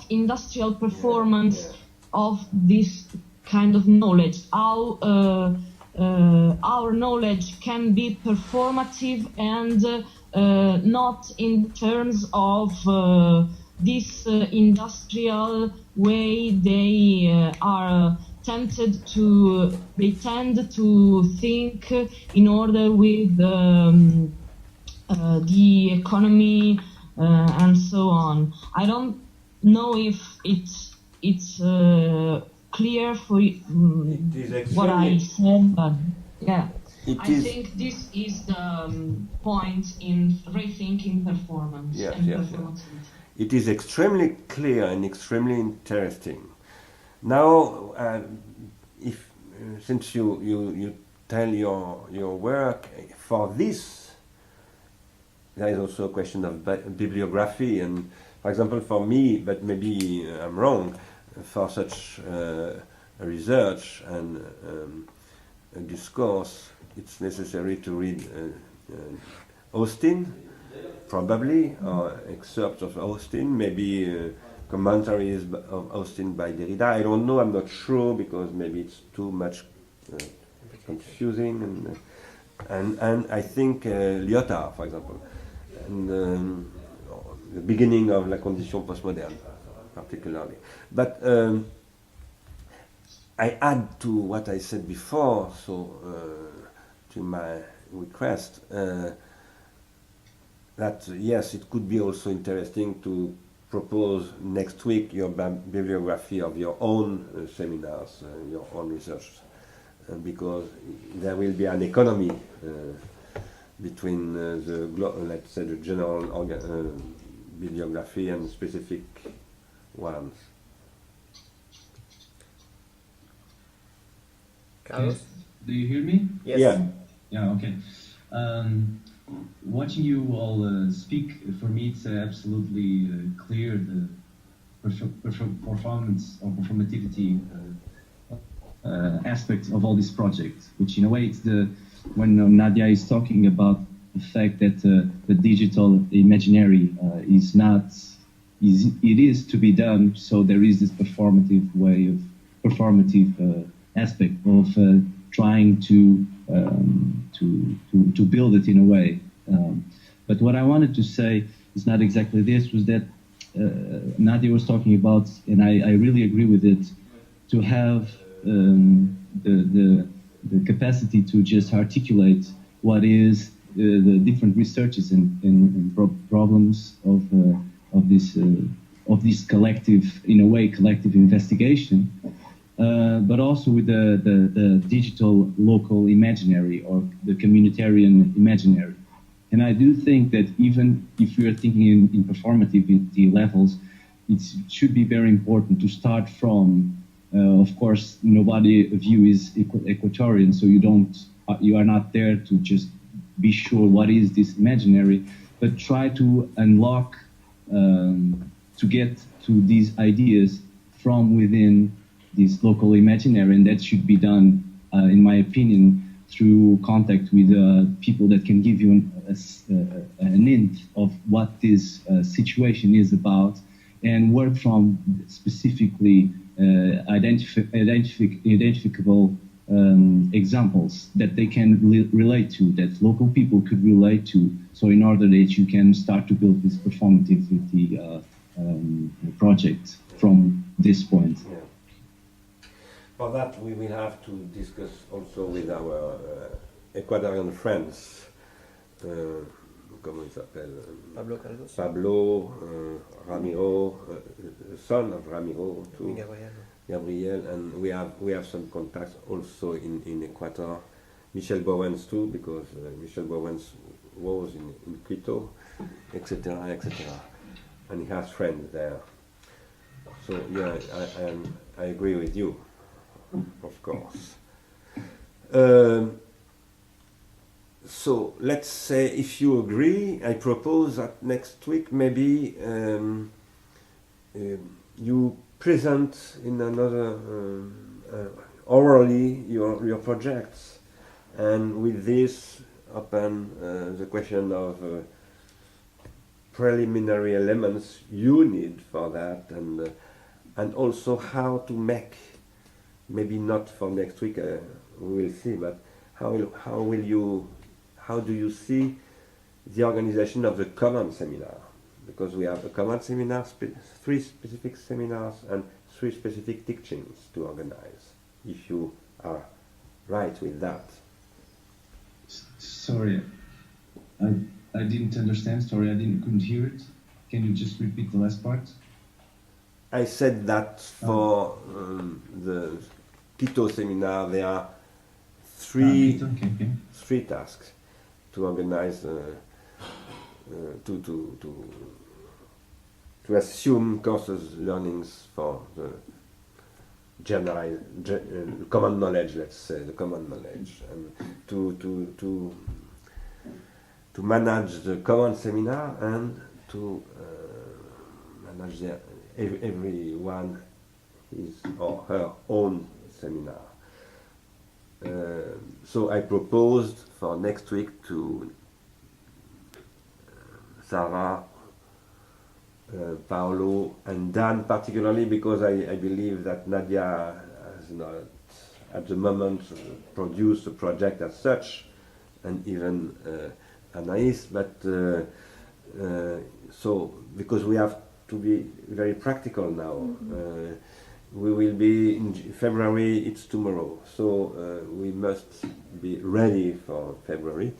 industrial performance of this kind of knowledge. How our knowledge can be performative and not in terms of this industrial way they are tempted to pretend to think in order with the economy and so on. I don't know if it's clear for what I said, but yeah. I think this is the point in rethinking performance and performance. It is extremely clear and extremely interesting. Now, if since you tell your work. For this, there is also a question of bibliography, and for example, for me, but maybe I'm wrong, for such research and a discourse, it's necessary to read Austin, probably, or excerpts of Austin, maybe commentaries of Austin by Derrida. I don't know, I'm not sure, because maybe it's too much confusing, and I think Lyotard, for example, and the beginning of La Condition Postmoderne, particularly. But I add to what I said before, so to my request, that yes, it could be also interesting to propose next week your bibliography of your own seminars, your own research, because there will be an economy between let's say the general bibliography and specific ones. Carlos? Do you hear me? Yes. Yeah. Yeah, okay. Watching you all speak, for me it's absolutely clear the performance or performativity aspect of all these projects, which in a way it's when Nadia is talking about the fact that the digital imaginary it is to be done, so there is this performative aspect of trying to build it in a way. But what I wanted to say is not exactly this, was that Nadia was talking about, and I really agree with it, to have the capacity to just articulate what is the different researches and problems of this collective, in a way, collective investigation. But also with the digital local imaginary or the communitarian imaginary. And I do think that even if we are thinking in performativity levels, it should be very important to start from, of course, nobody of you is equatorian, so you are not there to just be sure what is this imaginary, but try to unlock, to get to these ideas from within this local imaginary, and that should be done, in my opinion, through contact with people that can give you an hint of what this situation is about, and work from specifically identifiable examples that they can relate to, that local people could relate to, so in order that you can start to build this performativity project from this point. Yeah. For that, we will have to discuss also with our Ecuadorian friends. Comment il s'appelle? Pablo Caldos? Pablo, Ramiro, son of Ramiro too. Gabriel, and we have some contacts also in Ecuador. Michel Bowens too, because Michel Bowens was in Quito, etc., etc. And he has friends there. So yeah, I agree with you, of course. So let's say, if you agree, I propose that next week maybe you present in another orally your projects, and with this open the question of preliminary elements you need for that, and also how to make, maybe not for next week, we will see, but how do you see the organization of the common seminar? Because we have a common seminar, 3 specific seminars and 3 specific teachings to organize, if you are right with that. Sorry, I didn't understand. Sorry, couldn't hear it. Can you just repeat the last part? I said that for the Quito seminar, there are 3 tasks to organize, to assume courses learnings for generalize, common knowledge, let's say, the common knowledge, and to manage the common seminar and to manage everyone his or her own seminar. So I proposed for next week to Sarah, Paolo, and Dan particularly, because I believe that Nadia has not at the moment produced a project as such, and even Anaïs, but so because we have to be very practical now. Mm-hmm. We will be in February, it's tomorrow, so we must be ready for February,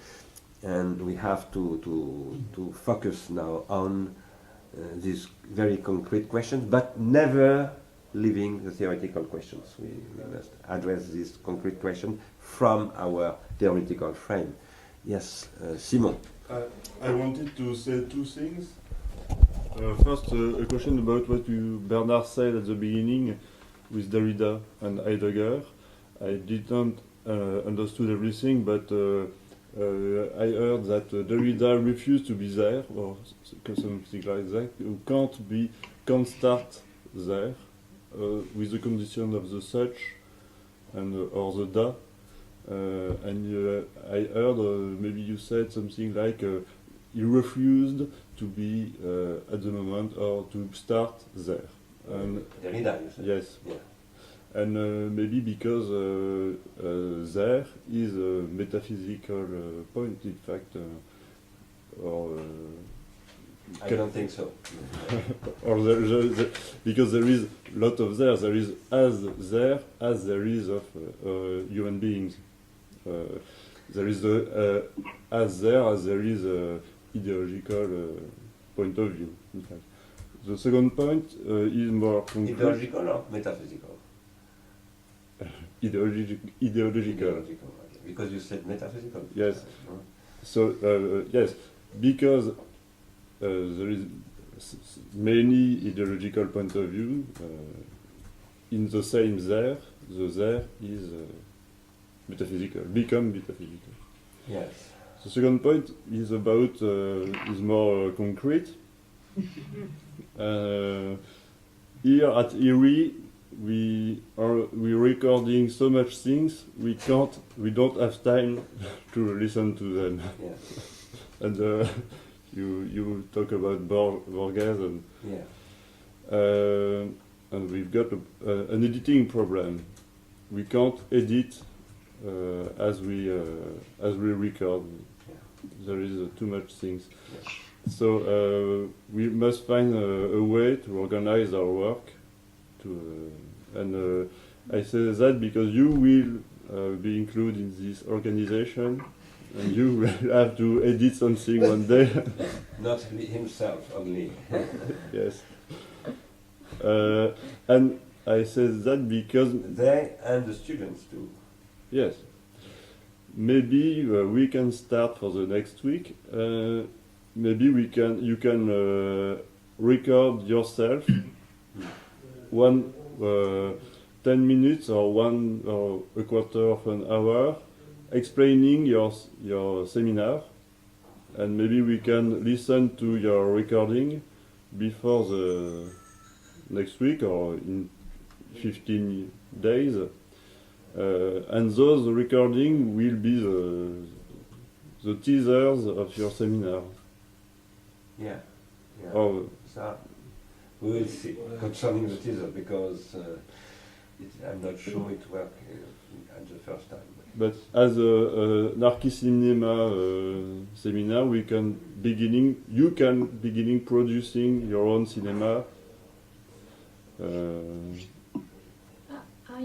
and we have to focus now on these very concrete questions, but never leaving the theoretical questions. We must address this concrete question from our theoretical frame. Yes, Simon. I wanted to say two things. First, a question about what Bernard said at the beginning with Derrida and Heidegger. I didn't understood everything, but I heard that Derrida refused to be there, or something like that. You can't start there with the condition of the such and or the da. And I heard maybe you said something like he refused to be at the moment or to start there. And Derrida, you said. yes. Yeah. And maybe because there is a metaphysical point, in fact, or I don't think so. or because there is a lot of there. There is as there is of human beings. There is as there is a ideological point of view. In fact, the second point is more concrete. Ideological or metaphysical? Ideological. Okay. Because you said metaphysical. Yes. So yes, because there is many ideological point of view in the same there. The there is metaphysical, become metaphysical. Yes. The second point is about is more concrete. Here at IRI, we recording so much things we don't have time to listen to them. Yes. And you talk about Borges and Yeah. and we've got an editing problem. We can't edit as we record. Yeah. There is too much things. Yes. So we must find a way to organize our work. And I say that because you will be included in this organization, and you will have to edit something one day. Not himself only. Yes. And I say that because They and the students too. yes, maybe we can start for the next week. Maybe you can record yourself 10 minutes or a quarter of an hour explaining your seminar, and maybe we can listen to your recording before the next week or in 15 days. And those recording will be the teasers of your seminar. Yeah. Yeah. Or So we will see concerning the teaser, because I'm not sure it worked at the first time. but as an archi cinema seminar, you can beginning producing your own cinema. Are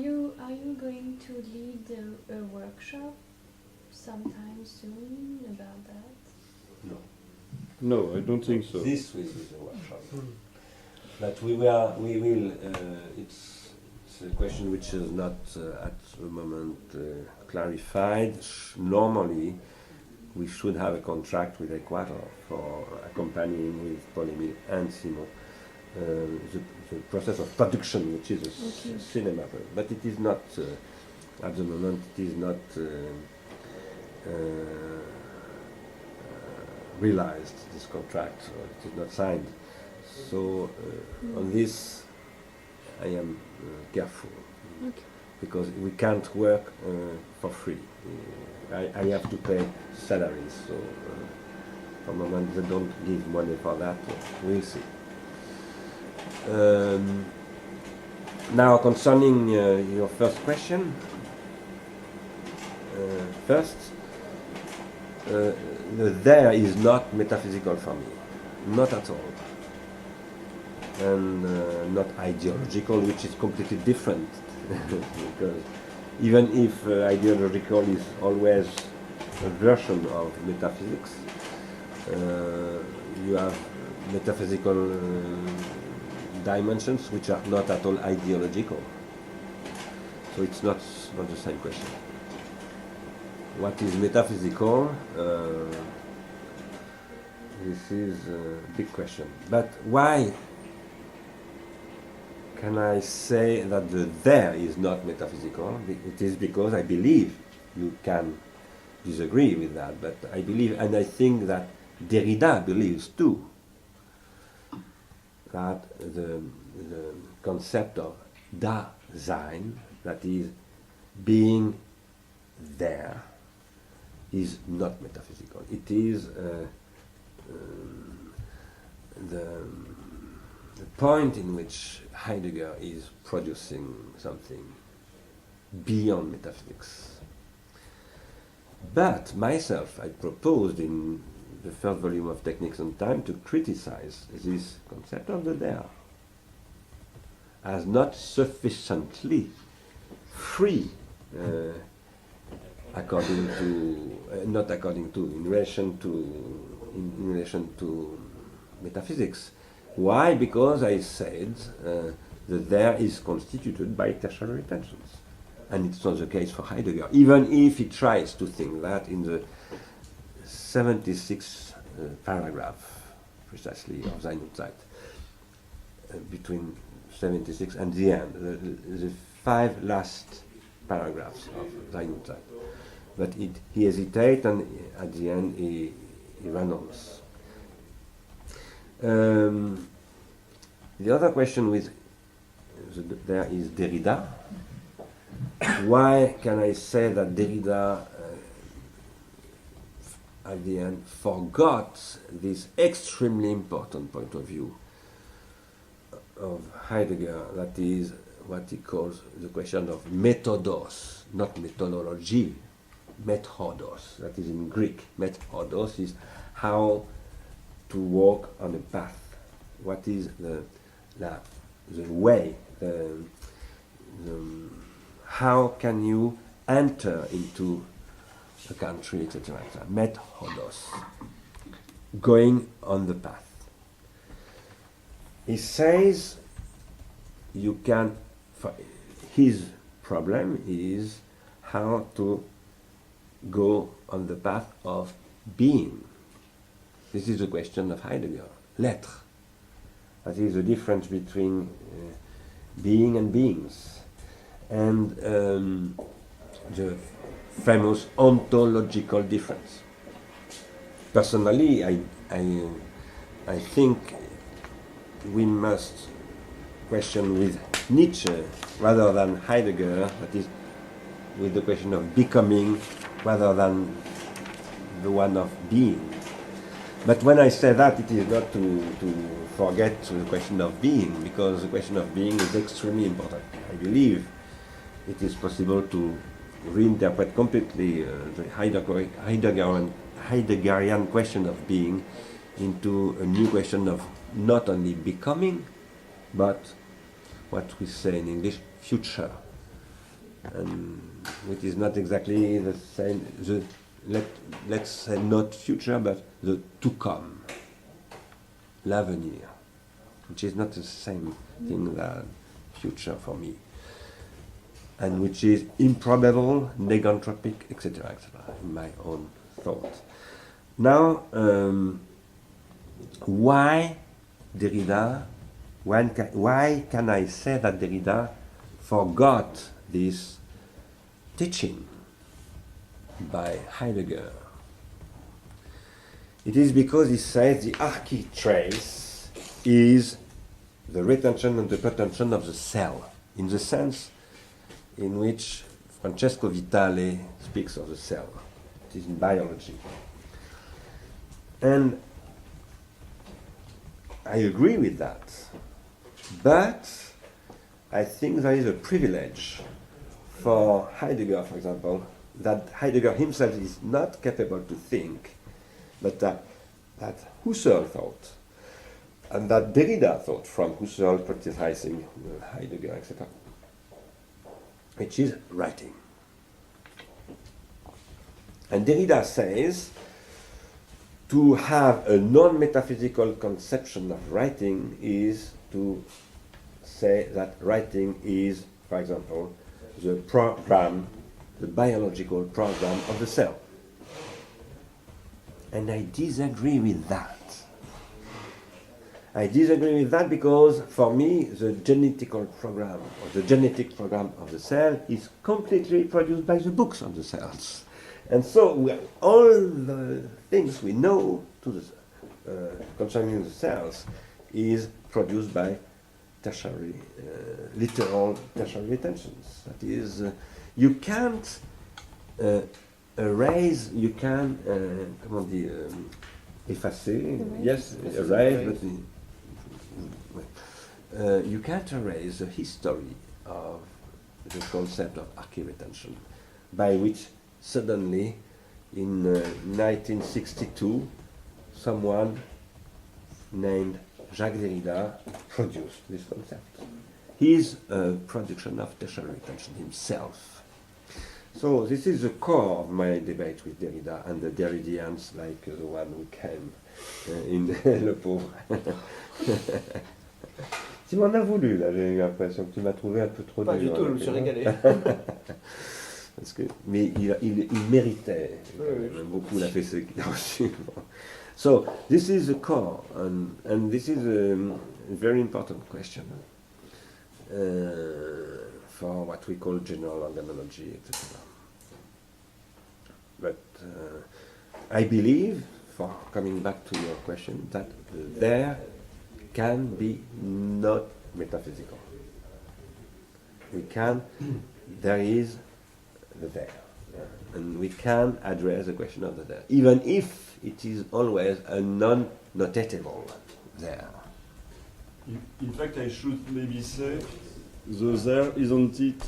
you going to lead a workshop sometime soon about that? No. No, I don't think so. This will be the workshop. But we will. It's a question which is not at the moment clarified. Normally, we should have a contract with Equator for accompanying with Paul-Émile and Simon the process of production, which is a Okay. cinema. But it is not, at the moment, it is not realized, this contract, or it is not signed. So on this, I am careful, Okay. because we can't work for free. I have to pay salaries, so for the moment they don't give money for that. We'll see. Now concerning your first question, first, the there is not metaphysical for me, not at all, and not ideological, which is completely different. Because even if ideological is always a version of metaphysics, you have metaphysical dimensions which are not at all ideological. So it's not the same question. What is metaphysical? This is a big question. But why can I say that the there is not metaphysical? It is because I believe, you can disagree with that, but I believe, and I think that Derrida believes too, that the concept of Dasein, that is being there, is not metaphysical. It is the point in which Heidegger is producing something beyond metaphysics. But myself, I proposed in the first volume of Techniques on Time to criticize this concept of the there as not sufficiently free, according to, not according to, in relation to metaphysics. Why? Because I said that there is constituted by tertiary tensions. And it's not the case for Heidegger, even if he tries to think that in the 76th paragraph, precisely, of Sein und Zeit, between 76 and the end, the 5 last paragraphs of Sein und Zeit. But he hesitates, and at the end he renounces. The other question with there is Derrida. Why can I say that Derrida at the end forgot this extremely important point of view of Heidegger, that is what he calls the question of methodos, not methodology, methodos, that is in Greek. Methodos is how to walk on a path. What is the way, how can you enter into a country, etc., etc. Methodos, going on the path. He says you can, his problem is how to go on the path of being. This is the question of Heidegger, l'être. That is the difference between being and beings. And the famous ontological difference. Personally, I think we must question with Nietzsche rather than Heidegger, that is, with the question of becoming rather than the one of being. But when I say that, it is not to forget the question of being, because the question of being is extremely important. I believe it is possible to reinterpret completely the Heideggerian question of being into a new question of not only becoming, but what we say in English, future. And which is not exactly the same, let's say not future, but the to come, l'avenir, which is not the same thing that future for me, and which is improbable, negantropic, etc., etc., in my own thought. Now, why Derrida why can I say that Derrida forgot this teaching by Heidegger? It is because he says the archi trace is the retention and the pretension of the cell, in the sense in which Francesco Vitale speaks of the cell. It is in biology. And I agree with that. But I think there is a privilege for Heidegger, for example, that Heidegger himself is not capable to think, but that Husserl thought, and that Derrida thought from Husserl criticizing Heidegger, etc., which is writing. And Derrida says to have a non-metaphysical conception of writing is to say that writing is, for example, the program, the biological program of the cell. And I disagree with that. I disagree with that because, for me, the genetical program, or the genetic program of the cell is completely produced by the books of the cells. And so all the things we know concerning the cells is produced by tertiary, literal tertiary retentions. That is, you can't erase, you can, comment on dit, effacer, yes, erase, but you can't erase the history of the concept of archi-retention, by which suddenly, in 1962, someone named Jacques Derrida produced this concept. His production of tertiary retention himself. So this is the core of my debate with Derrida and the Derridians, like the one who came in Le Pauvre. Tu m'en as voulu, là, j'ai eu l'impression que tu m'as trouvé un peu trop dur. Pas du tout, je me suis régalé. Parce que, mais il méritait beaucoup la fessée qu'il a reçue. So this is the core, and this is a very important question for what we call general organology, etc. But I believe, for coming back to your question, that there can be not metaphysical. There is the there, and we can address the question of the there, even if it is always a non-notatable there. In fact, I should maybe say the there isn't it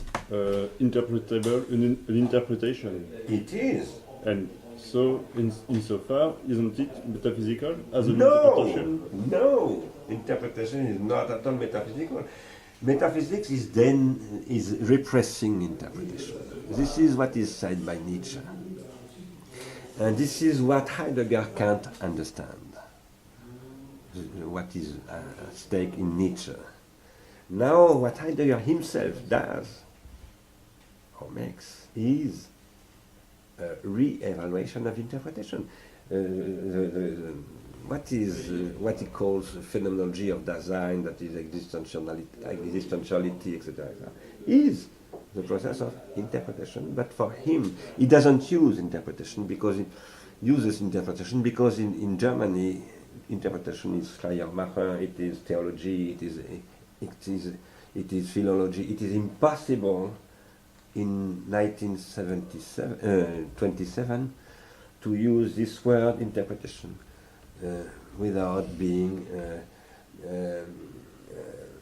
interpretable, an interpretation. It is. And so, insofar, isn't it metaphysical as an interpretation? No, interpretation is not at all metaphysical. Metaphysics is repressing interpretation. This is what is said by Nietzsche. And this is what Heidegger can't understand. What is at stake in Nietzsche. Now, what Heidegger himself does, or makes, is a re-evaluation of interpretation. What he calls phenomenology of Dasein, that is existentiality, etc., is the process of interpretation. But for him, he doesn't use interpretation because he uses interpretation because in Germany, interpretation is Schleiermacher, it is theology, it is philology. It is impossible in 1927 to use this word interpretation without being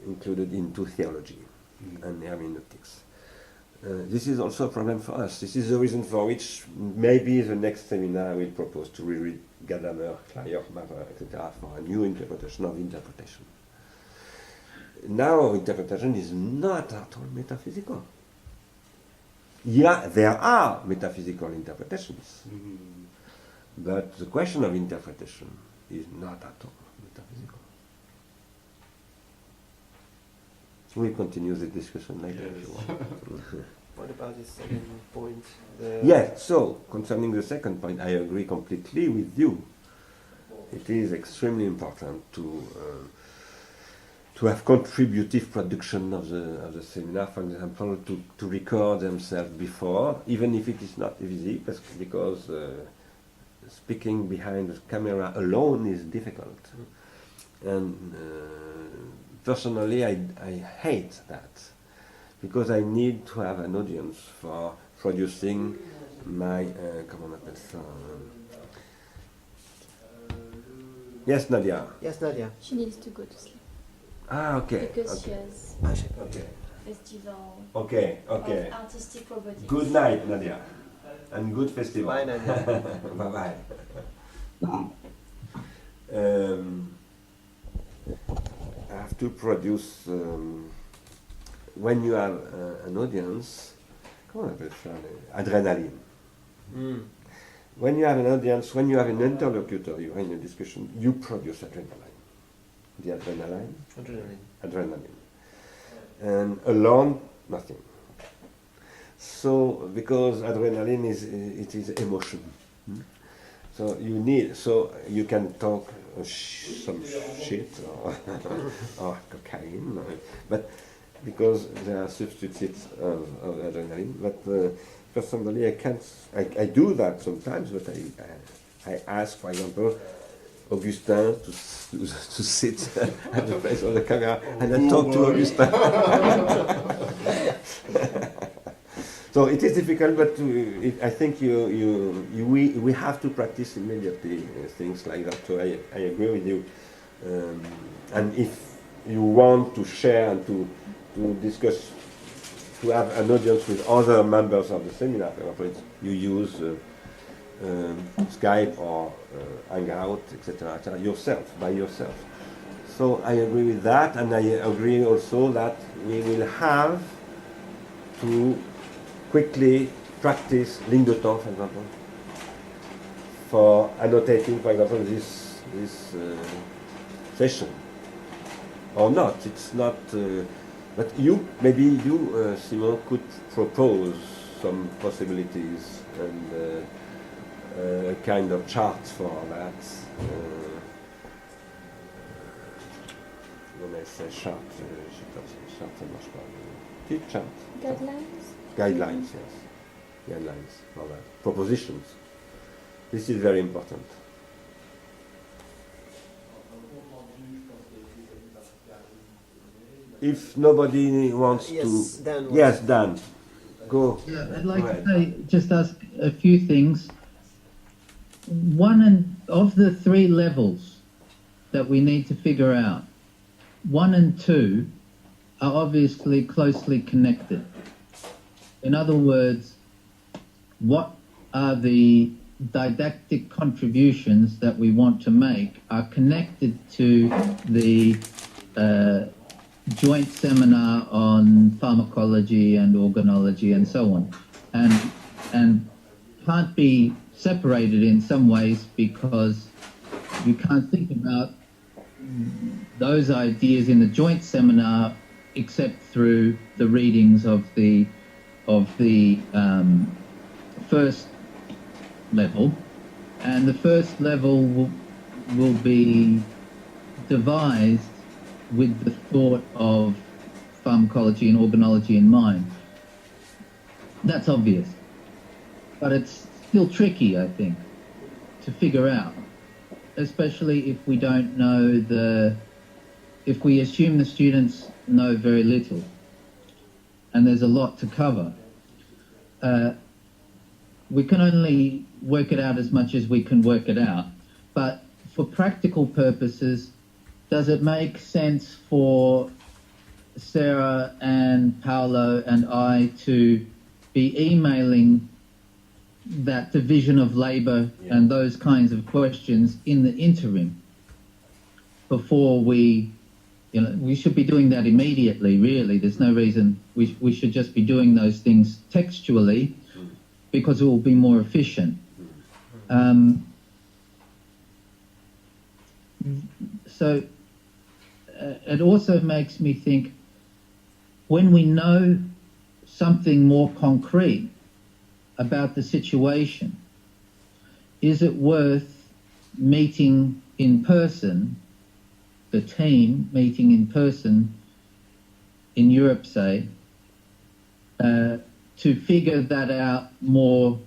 included into theology and hermeneutics. This is also a problem for us. This is the reason for which maybe the next seminar I will propose to reread Gadamer, Schleiermacher, etc. for a new interpretation of interpretation. Now interpretation is not at all metaphysical. Yeah, there are metaphysical interpretations, but the question of interpretation is not at all metaphysical. We'll continue the discussion later if you want. What about the second point? Yes, so concerning the second point, I agree completely with you. It is extremely important to to have contributive production of the seminar, for example, to record themselves before, even if it is not easy, because speaking behind the camera alone is difficult. And personally, I hate that, because I need to have an audience for producing my, comment on appelle ça? Yes, Nadia. Yes, Nadia. She needs to go to sleep. Ah, okay. Because she Okay. has Okay. festival Okay. Okay. of artistic robotics. Good night, Nadia, and good festival. Bye, Nadia. Bye bye. I have to produce when you have an audience. Comment on appelle ça? Adrénaline. Mm. When you have an audience, when you have an interlocutor, you're in a discussion, you produce adrenaline. The adrenaline? Adrenaline. And alone, nothing. So, because adrenaline is emotion. So you can talk some shit or cocaine, but because there are substitutes of adrenaline. But personally, I do that sometimes, but I ask, for example, Augustin to sit at the place of the camera, and I talk to Augustin. So it is difficult, but I think we have to practice immediately things like that. So I agree with you. And if you want to share and to discuss, to have an audience with other members of the seminar, for example, you use Skype or Hangout, etc., by yourself. So I agree with that, and I agree also that we will have to quickly practice ligne de temps, for example, for annotating, for example, this session. Or not, it's not, but maybe you, Simon, could propose some possibilities and a kind of chart for that. When I say chart, ça marche pas. Petite chart. Guidelines? Guidelines, yes. Guidelines for that. Propositions. This is very important. If nobody wants Yes, to... Dan. Yes, Dan. Go. Yeah, I'd like Right. to say, just ask a few things. One of the three levels that we need to figure out, 1 and 2 are obviously closely connected. In other words, what are the didactic contributions that we want to make are connected to the joint seminar on pharmacology and organology and so on, and can't be separated in some ways because you can't think about those ideas in the joint seminar except through the readings of the first level, and the first level will be devised with the thought of pharmacology and organology in mind. That's obvious, but it's still tricky, I think, to figure out, especially if we don't know if we assume the students know very little and there's a lot to cover. We can only work it out as much as we can work it out, but for practical purposes, does it make sense for Sarah and Paolo and I to be emailing that division of labour and those kinds of questions in the interim before we should be doing that immediately, really. There's no reason we should just be doing those things textually because it will be more efficient. So it also makes me think, when we know something more concrete about the situation, is it worth meeting in person the team meeting in person in Europe, say, to figure that out more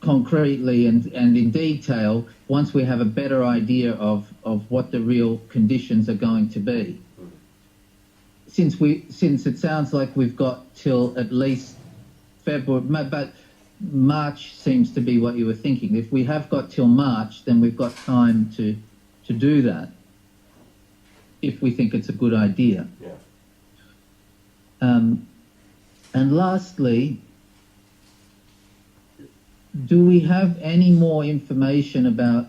concretely and in detail once we have a better idea of what the real conditions are going to be. Since it sounds like we've got till at least February, but March seems to be what you were thinking. If we have got till March, then we've got time to do that, if we think it's a good idea. Yeah. And lastly, do we have any more information about,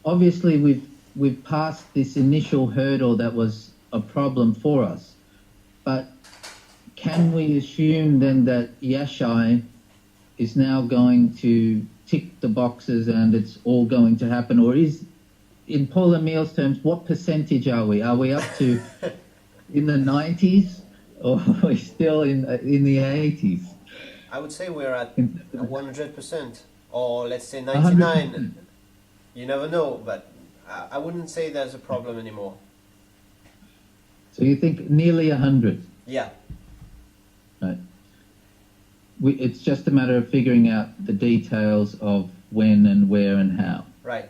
obviously we've passed this initial hurdle that was a problem for us, but can we assume then that Yashai is now going to tick the boxes and it's all going to happen? Or is, in Paul Emil's terms, what percentage are we? Are we up to in the 90s, or are we still in the 80s? I would say we're at 100%, or let's say 99. 100%. You never know, but I wouldn't say there's a problem anymore. So you think nearly 100? Yeah. Right. It's just a matter of figuring out the details of when and where and how. Right.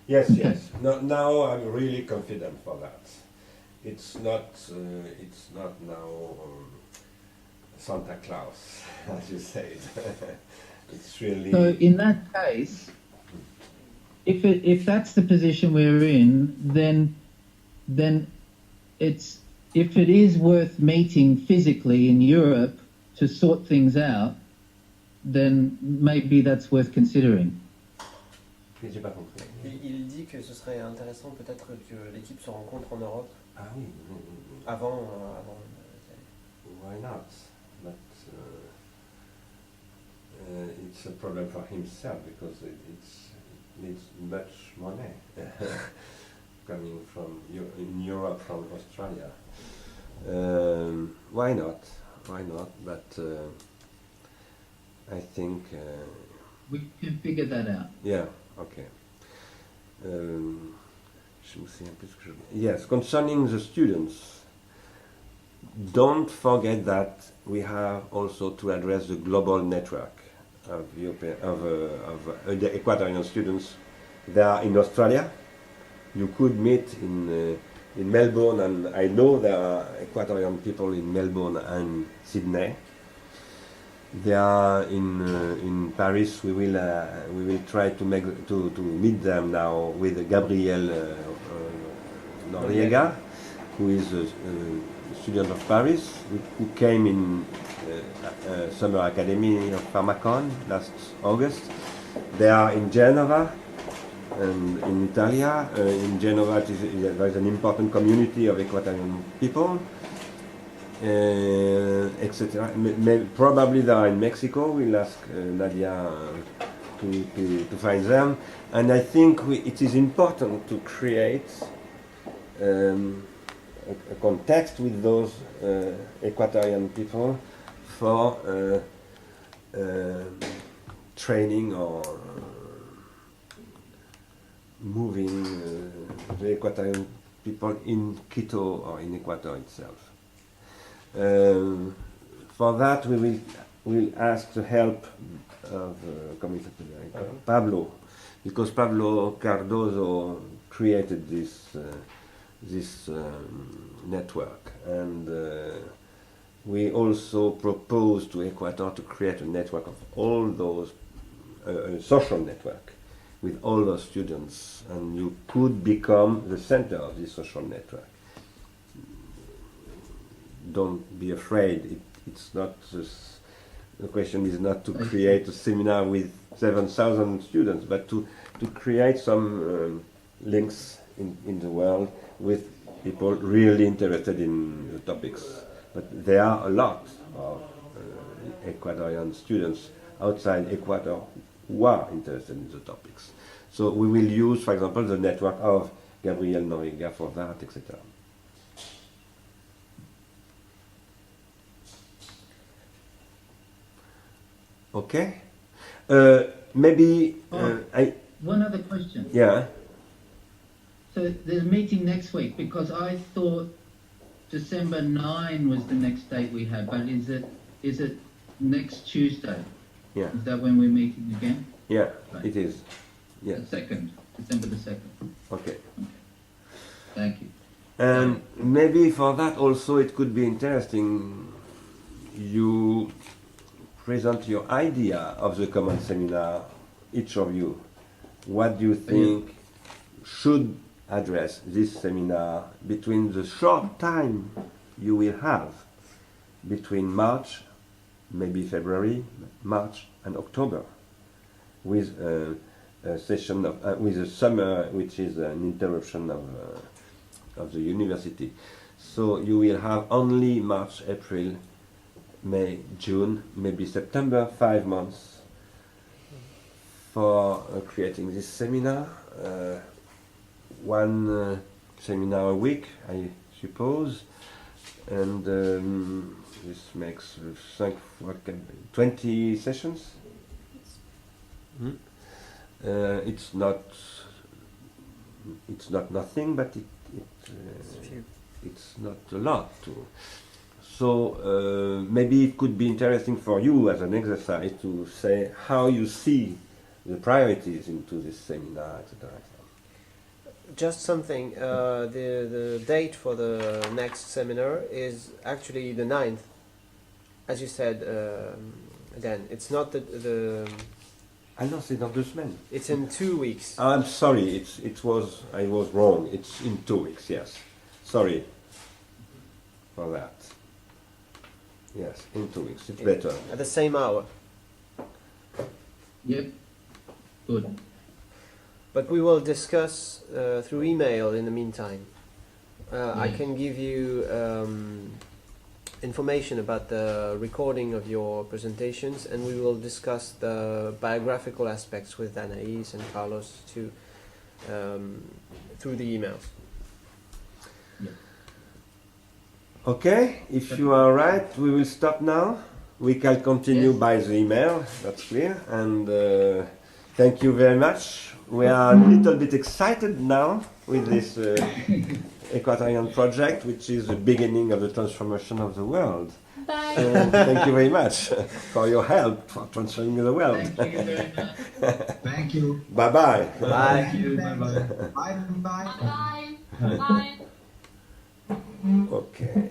Yes, Okay. yes. No, now I'm really confident for that. It's not now Santa Claus, as you said. It's really. So in that case, if that's the position we're in, then it's, if it is worth meeting physically in Europe to sort things out, then maybe that's worth considering. J'ai pas compris. Il dit que ce serait intéressant peut-être que l'équipe se rencontre en Europe Ah oui. avant. Why not? But it's a problem for himself because it needs much money coming from in Europe from Australia. Why not? Why not? But I think. We can figure that out. Yeah. Okay. Yes, concerning the students, don't forget that we have also to address the global network of European, the Ecuadorian students. They are in Australia. You could meet in Melbourne, and I know there are Ecuadorian people in Melbourne and Sydney. They are in Paris. We will try to meet them now with Gabriel Noriega, who is a student of Paris, who came in Summer Academy of Pharmacon last August. They are in Genova and in Italia. In Genova, there is an important community of Ecuadorian people. Etc. Probably they are in Mexico. We'll ask Nadia to find them. And I think it is important to create a context with those Ecuadorian people for training or moving the Ecuadorian people in Quito or in Ecuador itself. For that, we will ask the help of Pablo, because Pablo Cardozo created this network, and we also propose to Ecuador to create a network of all those social network with all those students, and you could become the center of this social network. Don't be afraid. It's not the question is not to create a seminar with 7,000 students, but to create some links in the world with people really interested in the topics. But there are a lot of Ecuadorian students outside Ecuador who are interested in the topics. So we will use, for example, the network of Gabriel Noriega for that, etc. Okay. Maybe one other question. Yeah. So there's a meeting next week because I thought December 9 was the next date we had, but is it next Tuesday? Yeah. Is that when we're meeting again? Yeah, Right. it is. Yeah. The 2nd, December the 2nd. Okay. Thank you. And maybe for that also it could be interesting you present your idea of the common seminar, each of you. What do you think should address this seminar between the short time you will have between March, maybe February, March and October, with a session of with a summer, which is an interruption of the university. So you will have only March, April, May, June, maybe September, 5 months for creating this seminar. One seminar a week, I suppose, and this makes 20 sessions. It's not nothing, but it's not a lot too. So maybe it could be interesting for you as an exercise to say how you see the priorities into this seminar, etc. Just something, the date for the next seminar is actually the 9th. As you said, again, it's not the Ah non, c'est dans 2 semaines. it's in 2 weeks. I'm sorry, I was wrong. It's in 2 weeks, yes. Sorry for that. Yes, in 2 weeks. It's better. At the same hour. Yep. Good. But we will discuss through email in the meantime. I can give you information about the recording of your presentations, and we will discuss the biographical aspects with Anaïs and Carlos too, through the emails. Okay, if you are right, we will stop now. We can continue by the email, that's clear. And thank you very much. We are a little bit excited now with this Equatorian project, which is the beginning of the transformation of the world. Bye. Thank you very much for your help for transforming the world. Thank you very much. Thank you. Bye-bye. Bye. Thank you. Bye bye. Bye bye. Bye. Bye. Okay.